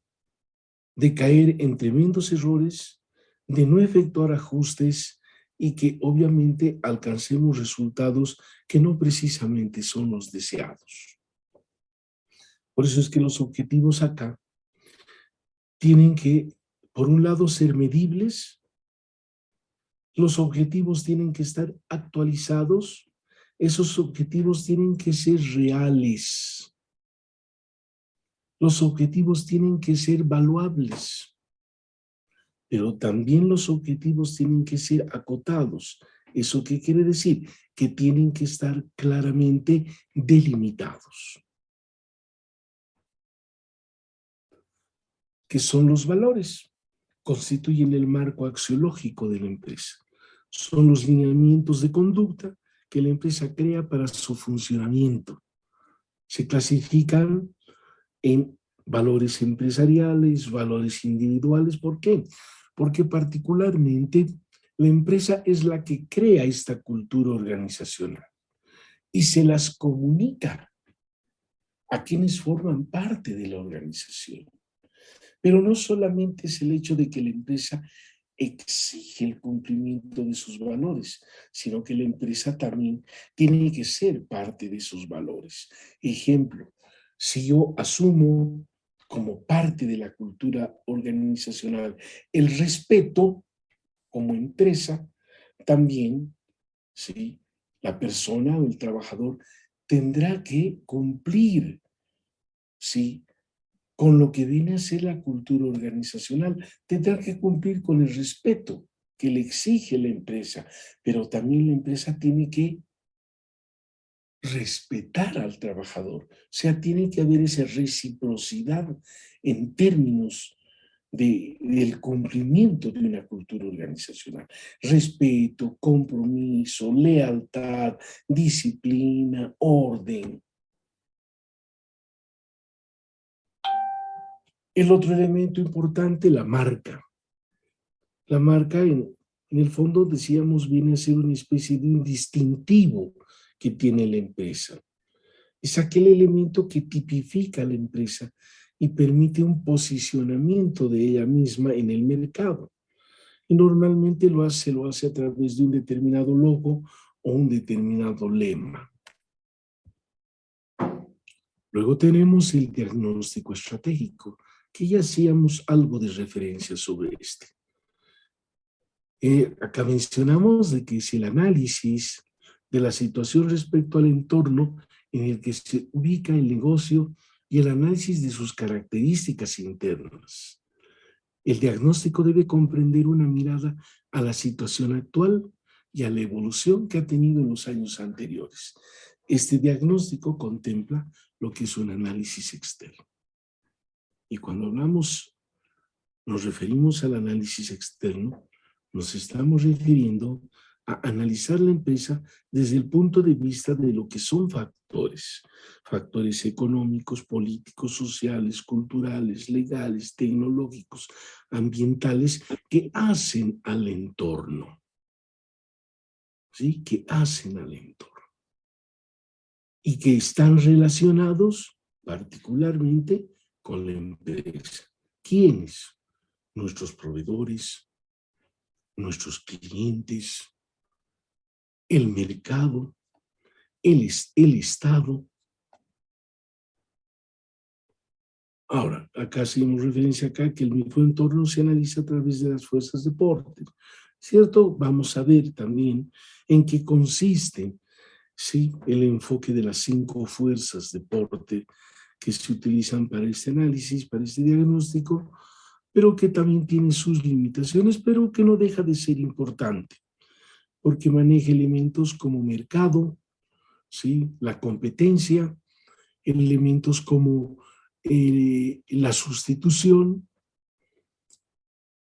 Speaker 1: de caer en tremendos errores, de no efectuar ajustes y que obviamente alcancemos resultados que no precisamente son los deseados. Por eso es que los objetivos acá tienen que, por un lado, ser medibles. Los objetivos tienen que estar actualizados. Esos objetivos tienen que ser reales. Los objetivos tienen que ser valuables. Pero también los objetivos tienen que ser acotados. ¿Eso qué quiere decir? Que tienen que estar claramente delimitados. ¿Qué son los valores? Constituyen el marco axiológico de la empresa. Son los lineamientos de conducta que la empresa crea para su funcionamiento. Se clasifican en valores empresariales, valores individuales. ¿Por qué? Porque particularmente la empresa es la que crea esta cultura organizacional y se las comunica a quienes forman parte de la organización. Pero no solamente es el hecho de que la empresa exige el cumplimiento de sus valores, sino que la empresa también tiene que ser parte de esos valores. Ejemplo, si yo asumo como parte de la cultura organizacional el respeto como empresa, también, ¿sí?, la persona o el trabajador tendrá que cumplir, ¿sí?, con lo que viene a ser la cultura organizacional. Tendrá que cumplir con el respeto que le exige la empresa, pero también la empresa tiene que respetar al trabajador. O sea, tiene que haber esa reciprocidad en términos del cumplimiento de una cultura organizacional. Respeto, compromiso, lealtad, disciplina, orden. El otro elemento importante, la marca. La marca, en el fondo, decíamos, viene a ser una especie de un distintivo que tiene la empresa. Es aquel elemento que tipifica a la empresa y permite un posicionamiento de ella misma en el mercado. Y normalmente lo hace a través de un determinado logo o un determinado lema. Luego tenemos el diagnóstico estratégico, que ya hacíamos algo de referencia sobre este. Acá mencionamos de que es el análisis de la situación respecto al entorno en el que se ubica el negocio y el análisis de sus características internas. El diagnóstico debe comprender una mirada a la situación actual y a la evolución que ha tenido en los años anteriores. Este diagnóstico contempla lo que es un análisis externo. Y cuando nos referimos al análisis externo, nos estamos refiriendo a analizar la empresa desde el punto de vista de lo que son factores económicos, políticos, sociales, culturales, legales, tecnológicos, ambientales, que hacen al entorno, ¿sí? Que hacen al entorno y que están relacionados particularmente con la empresa. ¿Quiénes? Nuestros proveedores, nuestros clientes, el mercado, el Estado. Ahora, acá hacemos referencia acá que el microentorno se analiza a través de las fuerzas de Porter, ¿cierto? Vamos a ver también en qué consiste, ¿sí?, el enfoque de las 5 fuerzas de Porter que se utilizan para este análisis, para este diagnóstico, pero que también tiene sus limitaciones, pero que no deja de ser importante. porque maneja elementos como mercado, ¿sí? La competencia, elementos como la sustitución,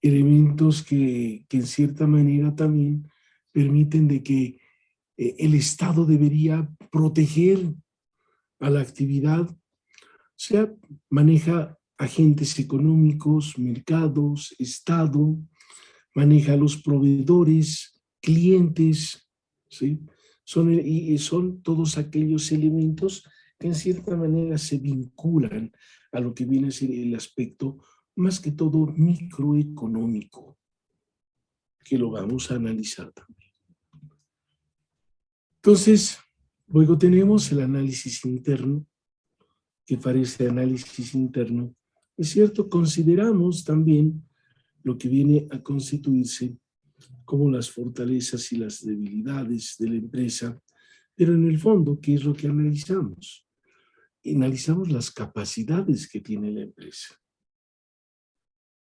Speaker 1: elementos que en cierta manera también permiten de que el Estado debería proteger a la actividad, o sea, maneja agentes económicos, mercados, Estado, maneja a los proveedores, clientes, ¿sí? Son todos aquellos elementos que en cierta manera se vinculan a lo que viene a ser el aspecto más que todo microeconómico, que lo vamos a analizar también. Entonces, luego tenemos el análisis interno, que para este análisis interno, es cierto, consideramos también lo que viene a constituirse como las fortalezas y las debilidades de la empresa, pero en el fondo, ¿qué es lo que analizamos? Analizamos las capacidades que tiene la empresa,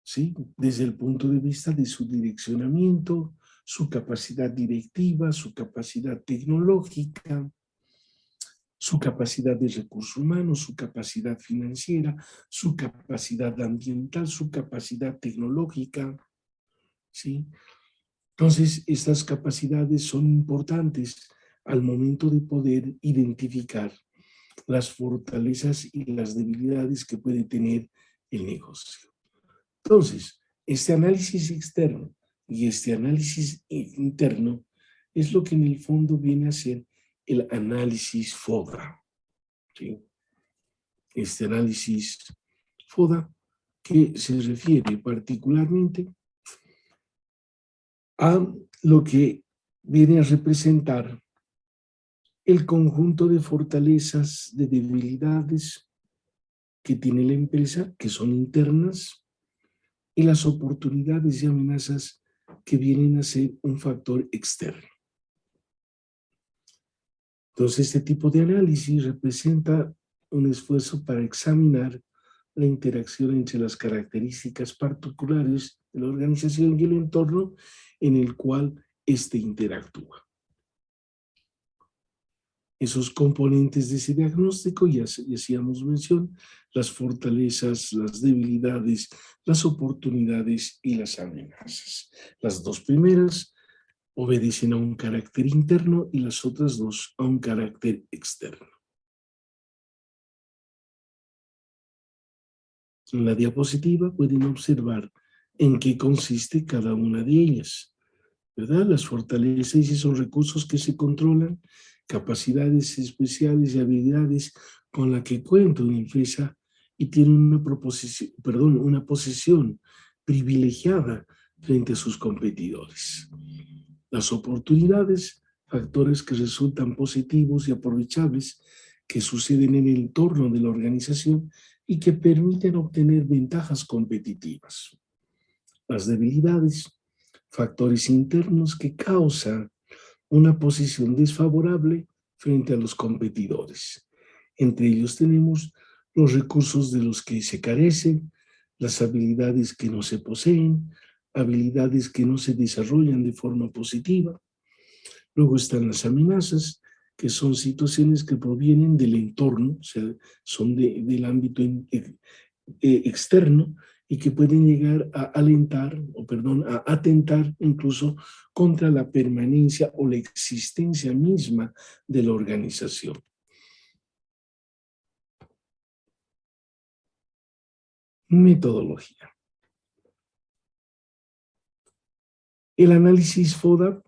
Speaker 1: ¿sí? Desde el punto de vista de su direccionamiento, su capacidad directiva, su capacidad tecnológica, su capacidad de recursos humanos, su capacidad financiera, su capacidad ambiental, su capacidad tecnológica, ¿sí? Entonces, estas capacidades son importantes al momento de poder identificar las fortalezas y las debilidades que puede tener el negocio. Entonces, este análisis externo y este análisis interno es lo que en el fondo viene a ser el análisis FODA, ¿sí? Este análisis FODA que se refiere particularmente a lo que viene a representar el conjunto de fortalezas, de debilidades que tiene la empresa, que son internas, y las oportunidades y amenazas que vienen a ser un factor externo. Entonces, este tipo de análisis representa un esfuerzo para examinar la interacción entre las características particulares de la organización y el entorno en el cual éste interactúa. Esos componentes de ese diagnóstico, ya hacíamos mención, las fortalezas, las debilidades, las oportunidades y las amenazas. Las dos primeras obedecen a un carácter interno y las otras dos a un carácter externo. En la diapositiva pueden observar en qué consiste cada una de ellas, ¿verdad? Las fortalezas son recursos que se controlan, capacidades especiales y habilidades con las que cuenta una empresa y tiene una posición privilegiada frente a sus competidores. Las oportunidades, factores que resultan positivos y aprovechables que suceden en el entorno de la organización y que permiten obtener ventajas competitivas. Las debilidades, factores internos que causan una posición desfavorable frente a los competidores. Entre ellos tenemos los recursos de los que se carecen, las habilidades que no se poseen, habilidades que no se desarrollan de forma positiva. Luego están las amenazas, que son situaciones que provienen del entorno, o sea, son del ámbito externo y que pueden llegar a a atentar incluso contra la permanencia o la existencia misma de la organización. Metodología. El análisis FODA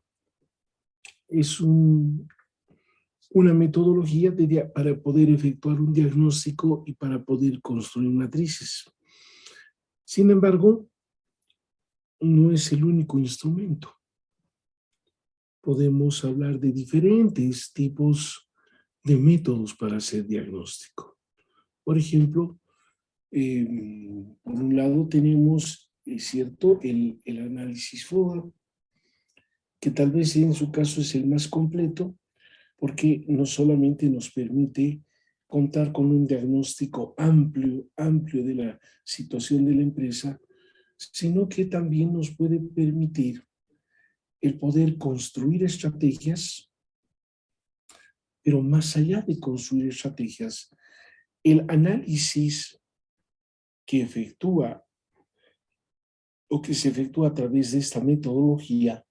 Speaker 1: es una metodología para poder efectuar un diagnóstico y para poder construir matrices. Sin embargo, no es el único instrumento. Podemos hablar de diferentes tipos de métodos para hacer diagnóstico. Por ejemplo, por un lado tenemos, ¿cierto?, el análisis FODA, que tal vez en su caso es el más completo, porque no solamente nos permite contar con un diagnóstico amplio de la situación de la empresa, sino que también nos puede permitir el poder construir estrategias, pero más allá de construir estrategias, el análisis que efectúa o que se efectúa a través de esta metodología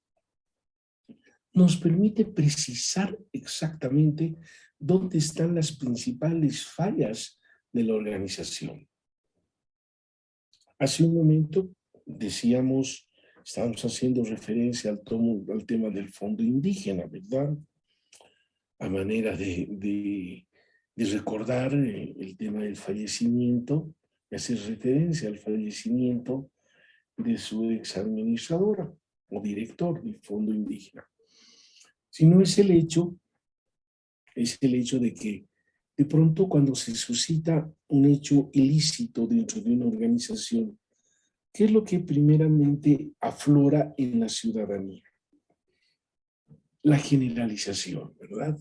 Speaker 1: nos permite precisar exactamente dónde están las principales fallas de la organización. Hace un momento decíamos, estábamos haciendo referencia al tema del fondo indígena, ¿verdad? A manera de recordar el tema del fallecimiento, de hacer referencia al fallecimiento de su ex administradora o director del fondo indígena. Si no es el hecho de que de pronto cuando se suscita un hecho ilícito dentro de una organización, ¿qué es lo que primeramente aflora en la ciudadanía? La generalización, ¿verdad?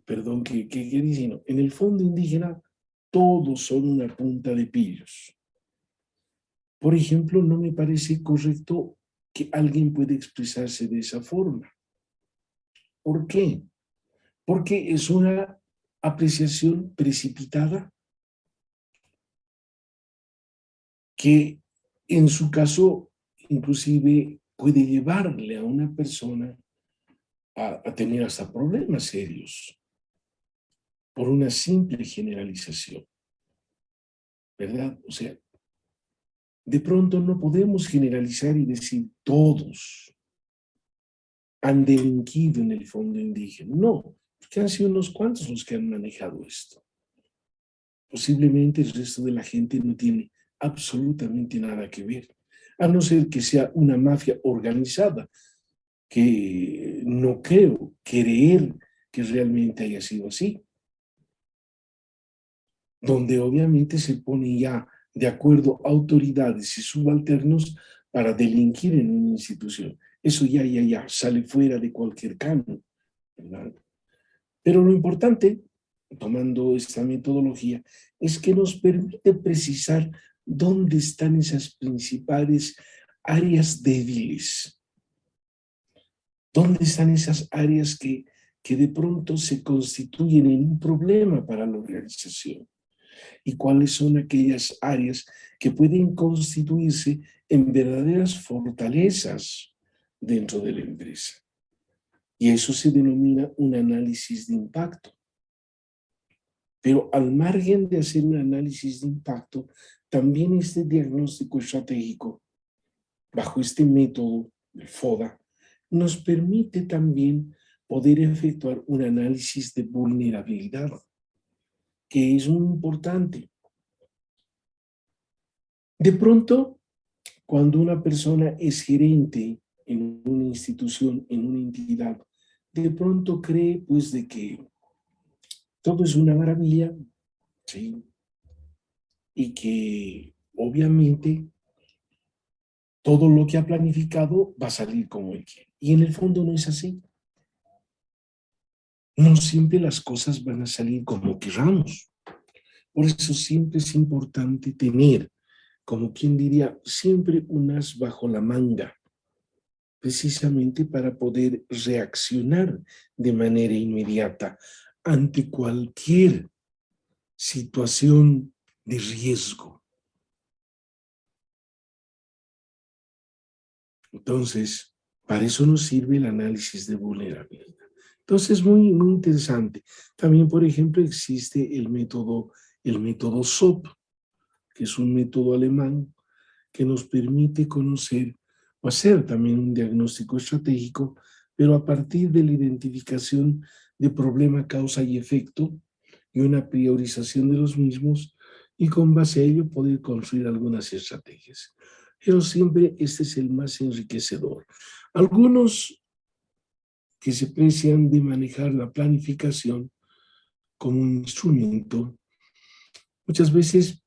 Speaker 1: Perdón, ¿qué dicen? En el fondo indígena todos son una punta de pillos. Por ejemplo, no me parece correcto que alguien pueda expresarse de esa forma. ¿Por qué? Porque es una apreciación precipitada que en su caso inclusive puede llevarle a una persona a tener hasta problemas serios por una simple generalización, ¿verdad? O sea, de pronto no podemos generalizar y decir todos han delinquido en el fondo indígena. No, porque han sido unos cuantos los que han manejado esto. Posiblemente el resto de la gente no tiene absolutamente nada que ver, a no ser que sea una mafia organizada, que no creo creer que realmente haya sido así, donde obviamente se pone ya de acuerdo autoridades y subalternos para delinquir en una institución. Eso ya sale fuera de cualquier canon, ¿verdad? Pero lo importante, tomando esta metodología, es que nos permite precisar dónde están esas principales áreas débiles. ¿Dónde están esas áreas que de pronto se constituyen en un problema para la organización? ¿Y cuáles son aquellas áreas que pueden constituirse en verdaderas fortalezas dentro de la empresa? Y eso se denomina un análisis de impacto. Pero al margen de hacer un análisis de impacto, también este diagnóstico estratégico, bajo este método del FODA, nos permite también poder efectuar un análisis de vulnerabilidad, que es muy importante. De pronto, cuando una persona es gerente en una institución, en una entidad, de pronto cree pues de que todo es una maravilla, ¿sí? Y que obviamente todo lo que ha planificado va a salir como él quiere. Y en el fondo no es así. No siempre las cosas van a salir como queramos. Por eso siempre es importante tener, como quien diría, siempre un as bajo la manga, precisamente para poder reaccionar de manera inmediata ante cualquier situación de riesgo. Entonces, para eso nos sirve el análisis de vulnerabilidad. Entonces, muy, muy interesante. También, por ejemplo, existe el método SOP, que es un método alemán que nos permite conocer o hacer también un diagnóstico estratégico, pero a partir de la identificación de problema, causa y efecto y una priorización de los mismos, y con base a ello poder construir algunas estrategias. Pero siempre este es el más enriquecedor. Algunos que se precian de manejar la planificación como un instrumento, muchas veces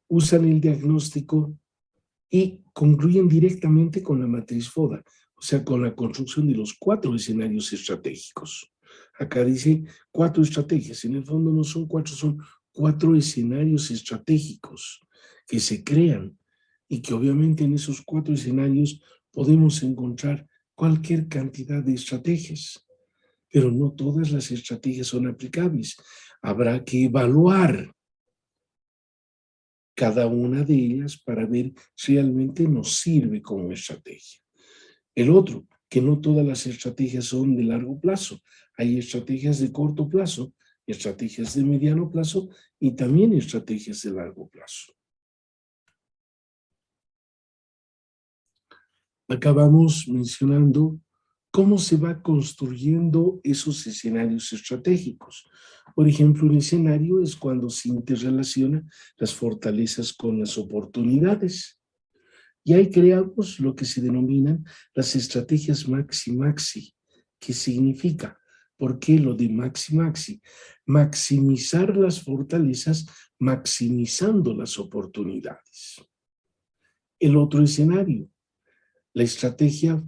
Speaker 1: usan el diagnóstico y concluyen directamente con la matriz FODA, o sea, con la construcción de los 4 escenarios estratégicos. Acá dice 4 estrategias, en el fondo no son 4, son 4 escenarios estratégicos que se crean y que obviamente en esos 4 escenarios podemos encontrar cualquier cantidad de estrategias, pero no todas las estrategias son aplicables. Habrá que evaluar cada una de ellas para ver si realmente nos sirve como estrategia. El otro, que no todas las estrategias son de largo plazo. Hay estrategias de corto plazo, estrategias de mediano plazo y también estrategias de largo plazo. Acabamos mencionando cómo se va construyendo esos escenarios estratégicos. Por ejemplo, un escenario es cuando se interrelaciona las fortalezas con las oportunidades. Y ahí creamos lo que se denominan las estrategias maxi-maxi. ¿Qué significa? ¿Por qué lo de maxi-maxi? Maximizar las fortalezas, maximizando las oportunidades. El otro escenario, la estrategia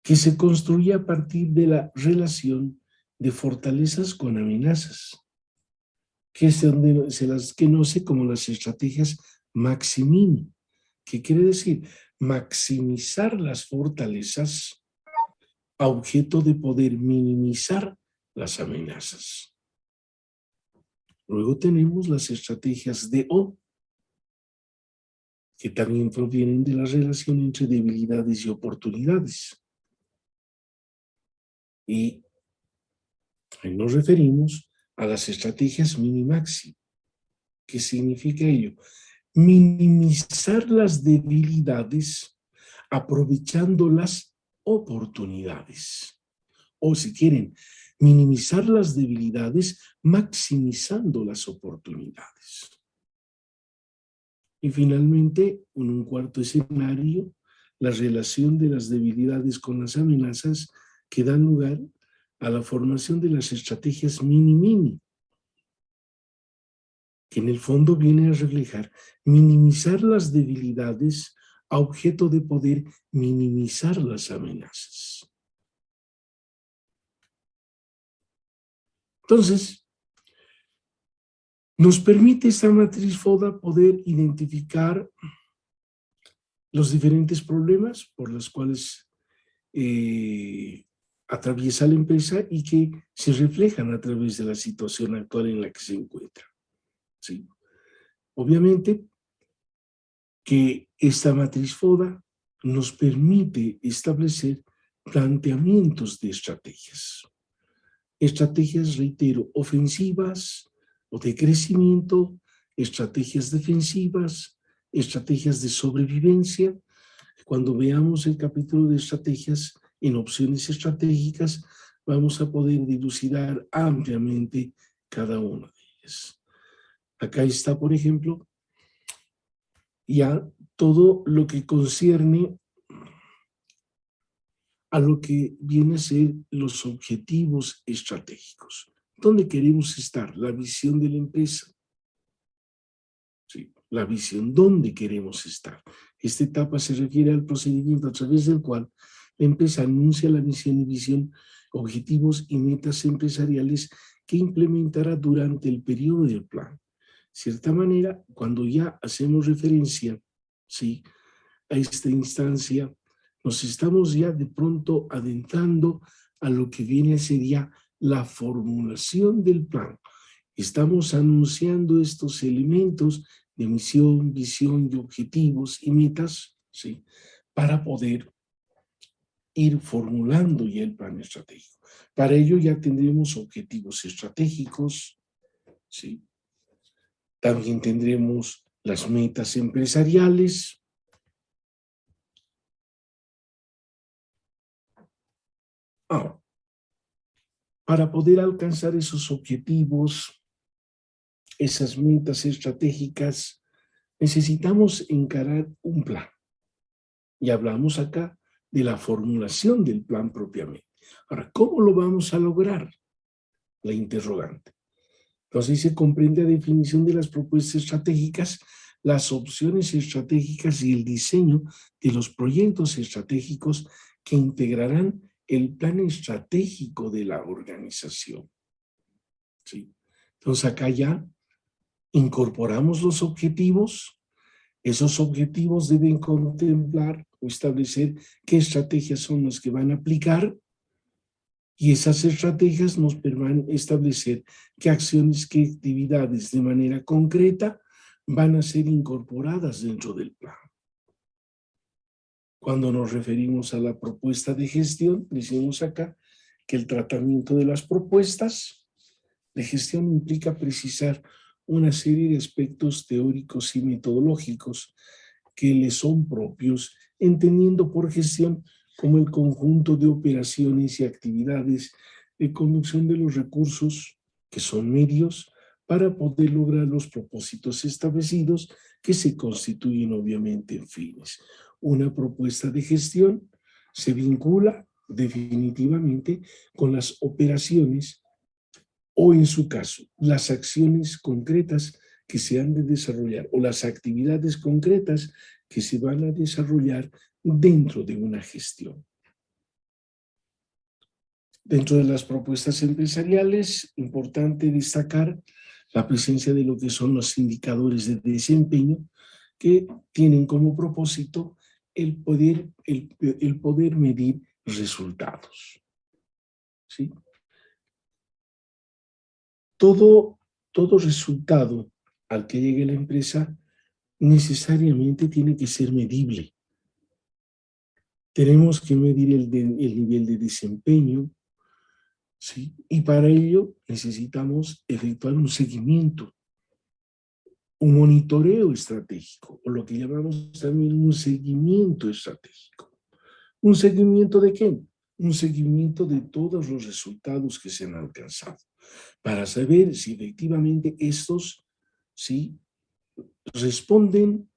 Speaker 1: que se construye a partir de la relación de fortalezas con amenazas, que se las conoce como las estrategias maxi-mini. ¿Qué quiere decir? Maximizar las fortalezas a objeto de poder minimizar las amenazas. Luego tenemos las estrategias DO, que también provienen de la relación entre debilidades y oportunidades. Y ahí nos referimos a las estrategias mini-maxi. ¿Qué significa ello? Minimizar las debilidades aprovechando las oportunidades. O si quieren, minimizar las debilidades maximizando las oportunidades. Y finalmente, en un cuarto escenario, la relación de las debilidades con las amenazas que dan lugar a la formación de las estrategias mini-mini, que en el fondo viene a reflejar minimizar las debilidades a objeto de poder minimizar las amenazas. Entonces, nos permite esta matriz FODA poder identificar los diferentes problemas por los cuales atraviesa la empresa y que se reflejan a través de la situación actual en la que se encuentra. ¿Sí? Obviamente que esta matriz FODA nos permite establecer planteamientos de estrategias. Estrategias, reitero, ofensivas o de crecimiento, estrategias defensivas, estrategias de sobrevivencia. Cuando veamos el capítulo de estrategias en opciones estratégicas, vamos a poder dilucidar ampliamente cada una de ellas. Acá está, por ejemplo, ya todo lo que concierne a lo que viene a ser los objetivos estratégicos. ¿Dónde queremos estar? La visión de la empresa. Sí, la visión, ¿dónde queremos estar? Esta etapa se refiere al procedimiento a través del cual la empresa anuncia la misión y visión, objetivos y metas empresariales que implementará durante el periodo del plan. De cierta manera, cuando ya hacemos referencia, ¿sí?, a esta instancia, nos estamos ya de pronto adentrando a lo que viene a ser ya la formulación del plan. Estamos anunciando estos elementos de misión, visión y objetivos y metas, ¿sí?, para poder ir formulando ya el plan estratégico. Para ello ya tendremos objetivos estratégicos, ¿sí? También tendremos las metas empresariales. Ahora, para poder alcanzar esos objetivos, esas metas estratégicas, necesitamos encarar un plan. Y hablamos acá de la formulación del plan propiamente. Ahora, ¿cómo lo vamos a lograr? La interrogante. Entonces se comprende la definición de las propuestas estratégicas, las opciones estratégicas y el diseño de los proyectos estratégicos que integrarán el plan estratégico de la organización. ¿Sí? Entonces acá ya incorporamos los objetivos. Esos objetivos deben contemplar o establecer qué estrategias son las que van a aplicar, y esas estrategias nos permiten establecer qué acciones, qué actividades de manera concreta van a ser incorporadas dentro del plan. Cuando nos referimos a la propuesta de gestión, decimos acá que el tratamiento de las propuestas de gestión implica precisar una serie de aspectos teóricos y metodológicos que le son propios, entendiendo por gestión como el conjunto de operaciones y actividades de conducción de los recursos, que son medios, para poder lograr los propósitos establecidos que se constituyen obviamente en fines. Una propuesta de gestión se vincula definitivamente con las operaciones o, en su caso, las acciones concretas que se han de desarrollar o las actividades concretas que se van a desarrollar dentro de una gestión. Dentro de las propuestas empresariales, importante destacar la presencia de lo que son los indicadores de desempeño, que tienen como propósito el poder medir resultados. ¿Sí? Todo resultado al que llegue la empresa necesariamente tiene que ser medible. Tenemos que medir el nivel de desempeño, ¿sí? Y para ello necesitamos efectuar un seguimiento, un monitoreo estratégico, o lo que llamamos también un seguimiento estratégico. ¿Un seguimiento de qué? Un seguimiento de todos los resultados que se han alcanzado, para saber si efectivamente estos, ¿sí?, responden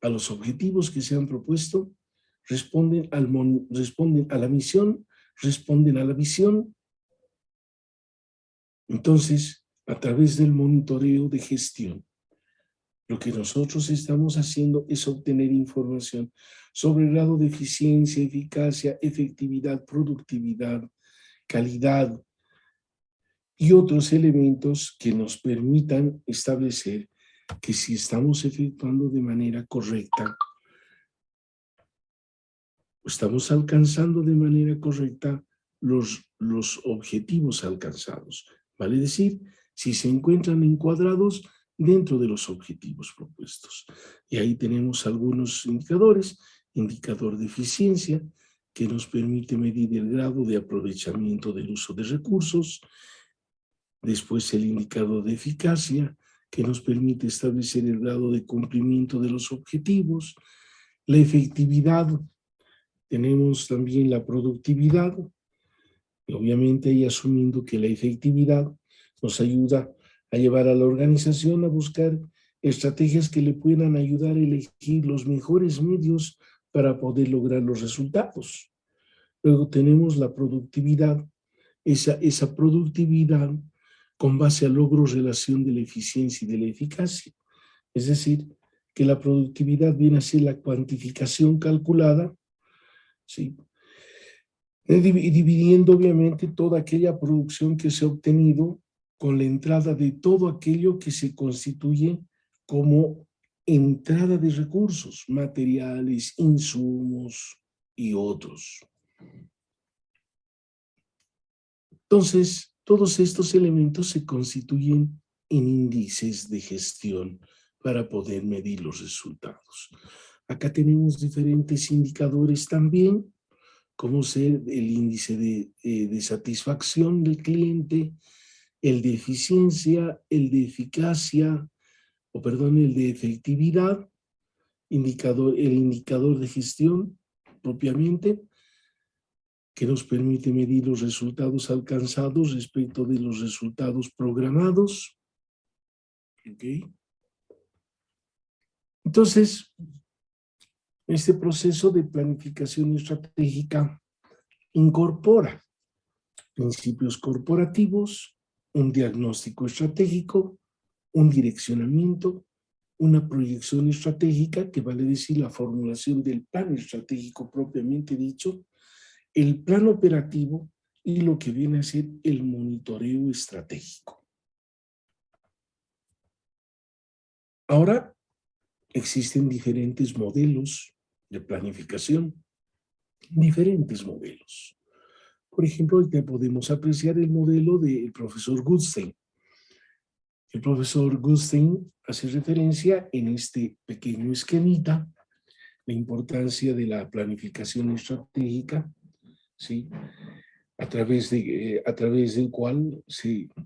Speaker 1: a los objetivos que se han propuesto, responden a la misión, responden a la visión. Entonces, a través del monitoreo de gestión, lo que nosotros estamos haciendo es obtener información sobre el grado de eficiencia, eficacia, efectividad, productividad, calidad y otros elementos que nos permitan establecer que si estamos efectuando de manera correcta, estamos alcanzando de manera correcta los objetivos alcanzados. Vale decir, si se encuentran encuadrados dentro de los objetivos propuestos. Y ahí tenemos algunos indicadores. Indicador de eficiencia, que nos permite medir el grado de aprovechamiento del uso de recursos. Después el indicador de eficacia, que nos permite establecer el grado de cumplimiento de los objetivos. La efectividad, tenemos también la productividad, y obviamente ahí asumiendo que la efectividad nos ayuda a llevar a la organización a buscar estrategias que le puedan ayudar a elegir los mejores medios para poder lograr los resultados. Luego tenemos la productividad, esa productividad con base a logros relación de la eficiencia y de la eficacia. Es decir, que la productividad viene a ser la cuantificación calculada, ¿sí?, dividiendo obviamente toda aquella producción que se ha obtenido con la entrada de todo aquello que se constituye como entrada de recursos, materiales, insumos y otros. Entonces, todos estos elementos se constituyen en índices de gestión para poder medir los resultados. Acá tenemos diferentes indicadores también, como ser el índice de satisfacción del cliente, el de eficiencia, el de eficacia, el de efectividad, el indicador de gestión propiamente, que nos permite medir los resultados alcanzados respecto de los resultados programados. ¿Okay? Entonces, este proceso de planificación estratégica incorpora principios corporativos, un diagnóstico estratégico, un direccionamiento, una proyección estratégica, que vale decir la formulación del plan estratégico propiamente dicho, el plan operativo y lo que viene a ser el monitoreo estratégico. Ahora, existen diferentes modelos de planificación, diferentes modelos. Por ejemplo, ahorita podemos apreciar el modelo del profesor Goodstein. El profesor Goodstein hace referencia en este pequeño esquemita la importancia de la planificación estratégica, ¿sí? A través del cual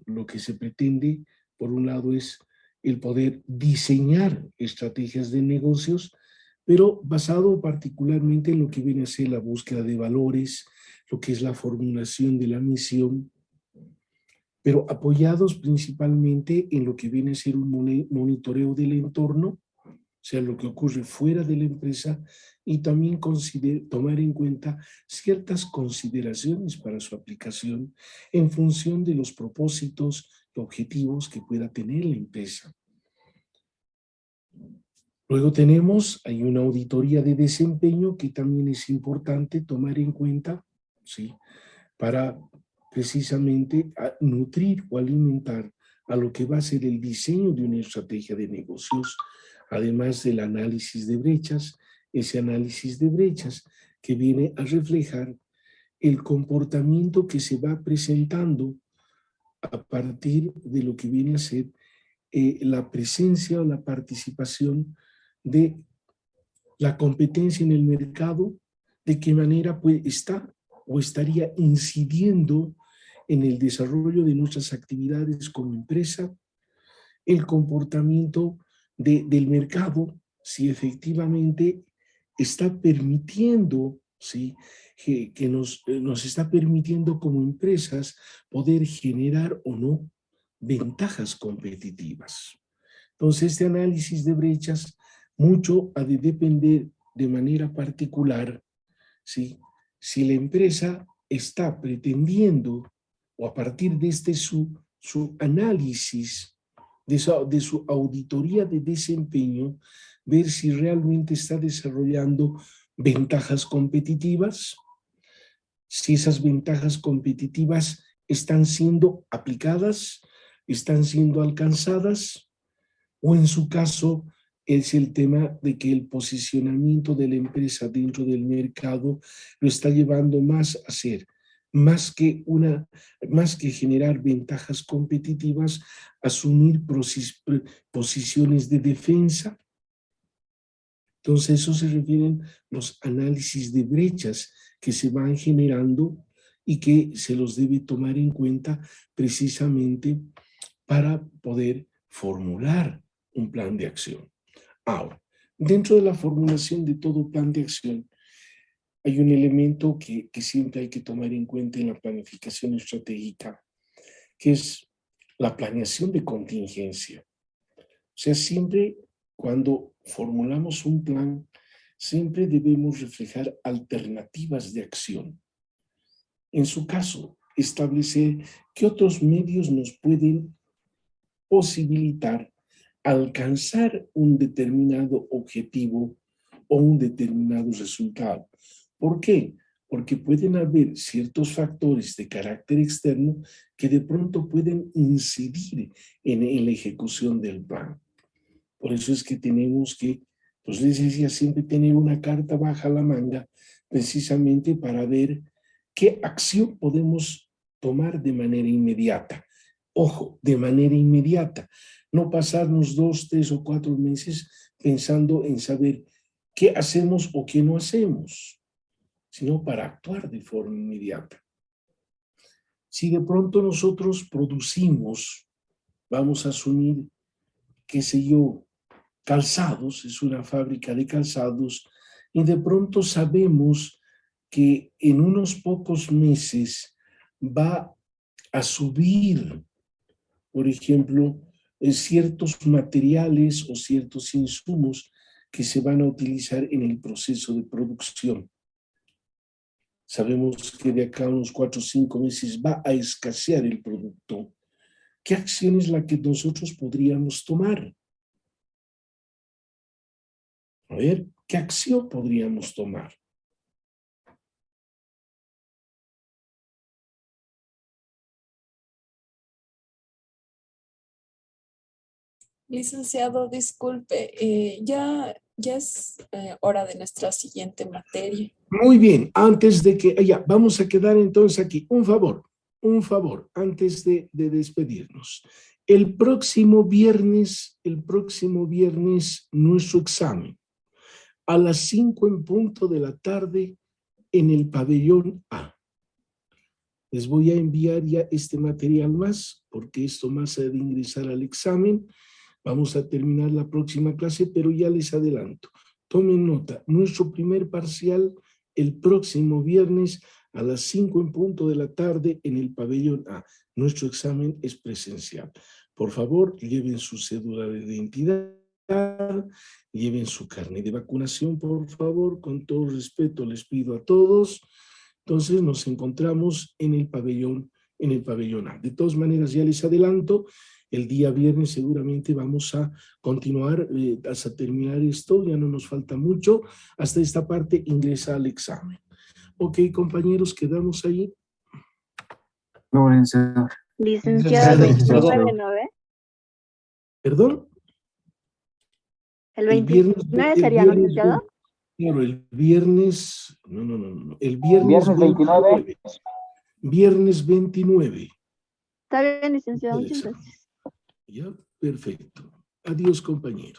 Speaker 1: lo que se pretende, por un lado, es el poder diseñar estrategias de negocios, pero basado particularmente en lo que viene a ser la búsqueda de valores, lo que es la formulación de la misión, pero apoyados principalmente en lo que viene a ser un monitoreo del entorno, o sea, lo que ocurre fuera de la empresa, y también tomar en cuenta ciertas consideraciones para su aplicación en función de los propósitos y objetivos que pueda tener la empresa. Luego hay una auditoría de desempeño que también es importante tomar en cuenta, ¿sí? Para precisamente nutrir o alimentar a lo que va a ser el diseño de una estrategia de negocios, además del análisis de brechas, ese análisis de brechas que viene a reflejar el comportamiento que se va presentando a partir de lo que viene a ser la presencia o la participación de la competencia en el mercado, de qué manera está o estaría incidiendo en el desarrollo de nuestras actividades como empresa, el comportamiento del mercado, si efectivamente está permitiendo, ¿sí? que nos está permitiendo como empresas poder generar o no ventajas competitivas. Entonces, este análisis de brechas mucho ha de depender de manera particular, ¿sí? Si la empresa está pretendiendo, o a partir de su análisis, de su auditoría de desempeño, ver si realmente está desarrollando ventajas competitivas, si esas ventajas competitivas están siendo aplicadas, están siendo alcanzadas, o en su caso es el tema de que el posicionamiento de la empresa dentro del mercado lo está llevando más a ser, más que generar ventajas competitivas, asumir posiciones de defensa. Entonces, eso se refieren los análisis de brechas que se van generando y que se los debe tomar en cuenta precisamente para poder formular un plan de acción. Ahora, dentro de la formulación de todo plan de acción, hay un elemento que siempre hay que tomar en cuenta en la planificación estratégica, que es la planeación de contingencia. O sea, siempre cuando formulamos un plan, siempre debemos reflejar alternativas de acción. En su caso, establecer qué otros medios nos pueden posibilitar alcanzar un determinado objetivo o un determinado resultado. ¿Por qué? Porque pueden haber ciertos factores de carácter externo que de pronto pueden incidir en la ejecución del plan. Por eso es que tenemos que, pues les decía, siempre tener una carta baja la manga, precisamente para ver qué acción podemos tomar de manera inmediata. Ojo, de manera inmediata. No pasarnos 2, 3 o 4 meses pensando en saber qué hacemos o qué no hacemos, sino para actuar de forma inmediata. Si de pronto nosotros producimos, vamos a asumir, qué sé yo, calzados, es una fábrica de calzados, y de pronto sabemos que en unos pocos meses va a subir, por ejemplo, ciertos materiales o ciertos insumos que se van a utilizar en el proceso de producción. Sabemos que de acá a unos 4 o 5 meses va a escasear el producto. ¿Qué acción es la que nosotros podríamos tomar? A ver, ¿qué acción podríamos tomar?
Speaker 5: Licenciado, disculpe, ya Ya es hora de nuestra siguiente materia.
Speaker 1: Muy bien, antes de que, ya, vamos a quedar entonces aquí. Un favor, antes de despedirnos. El próximo viernes, nuestro examen, a las 5 en punto de la tarde, en el pabellón A. Les voy a enviar ya este material más, porque esto más ha de ingresar al examen. Vamos a terminar la próxima clase, pero ya les adelanto. Tomen nota, nuestro primer parcial el próximo viernes a las 5 en punto de la tarde en el pabellón A. Nuestro examen es presencial. Por favor, lleven su cédula de identidad, lleven su carnet de vacunación, por favor. Con todo respeto les pido a todos. Entonces nos encontramos en el pabellón A. De todas maneras, ya les adelanto, el día viernes seguramente vamos a continuar hasta terminar esto, ya no nos falta mucho, hasta esta parte ingresa al examen. Ok, compañeros, quedamos ahí.
Speaker 2: Licenciado.
Speaker 3: Licenciado,
Speaker 2: el
Speaker 3: 29, ¿no ve?
Speaker 1: ¿Perdón?
Speaker 3: El 29 sería, ¿no, licenciado?
Speaker 1: Claro, el viernes, no. El viernes
Speaker 2: 29.
Speaker 1: Viernes 29.
Speaker 3: Está bien, licenciado, muchas gracias.
Speaker 1: Ya, perfecto. Adiós, compañeros.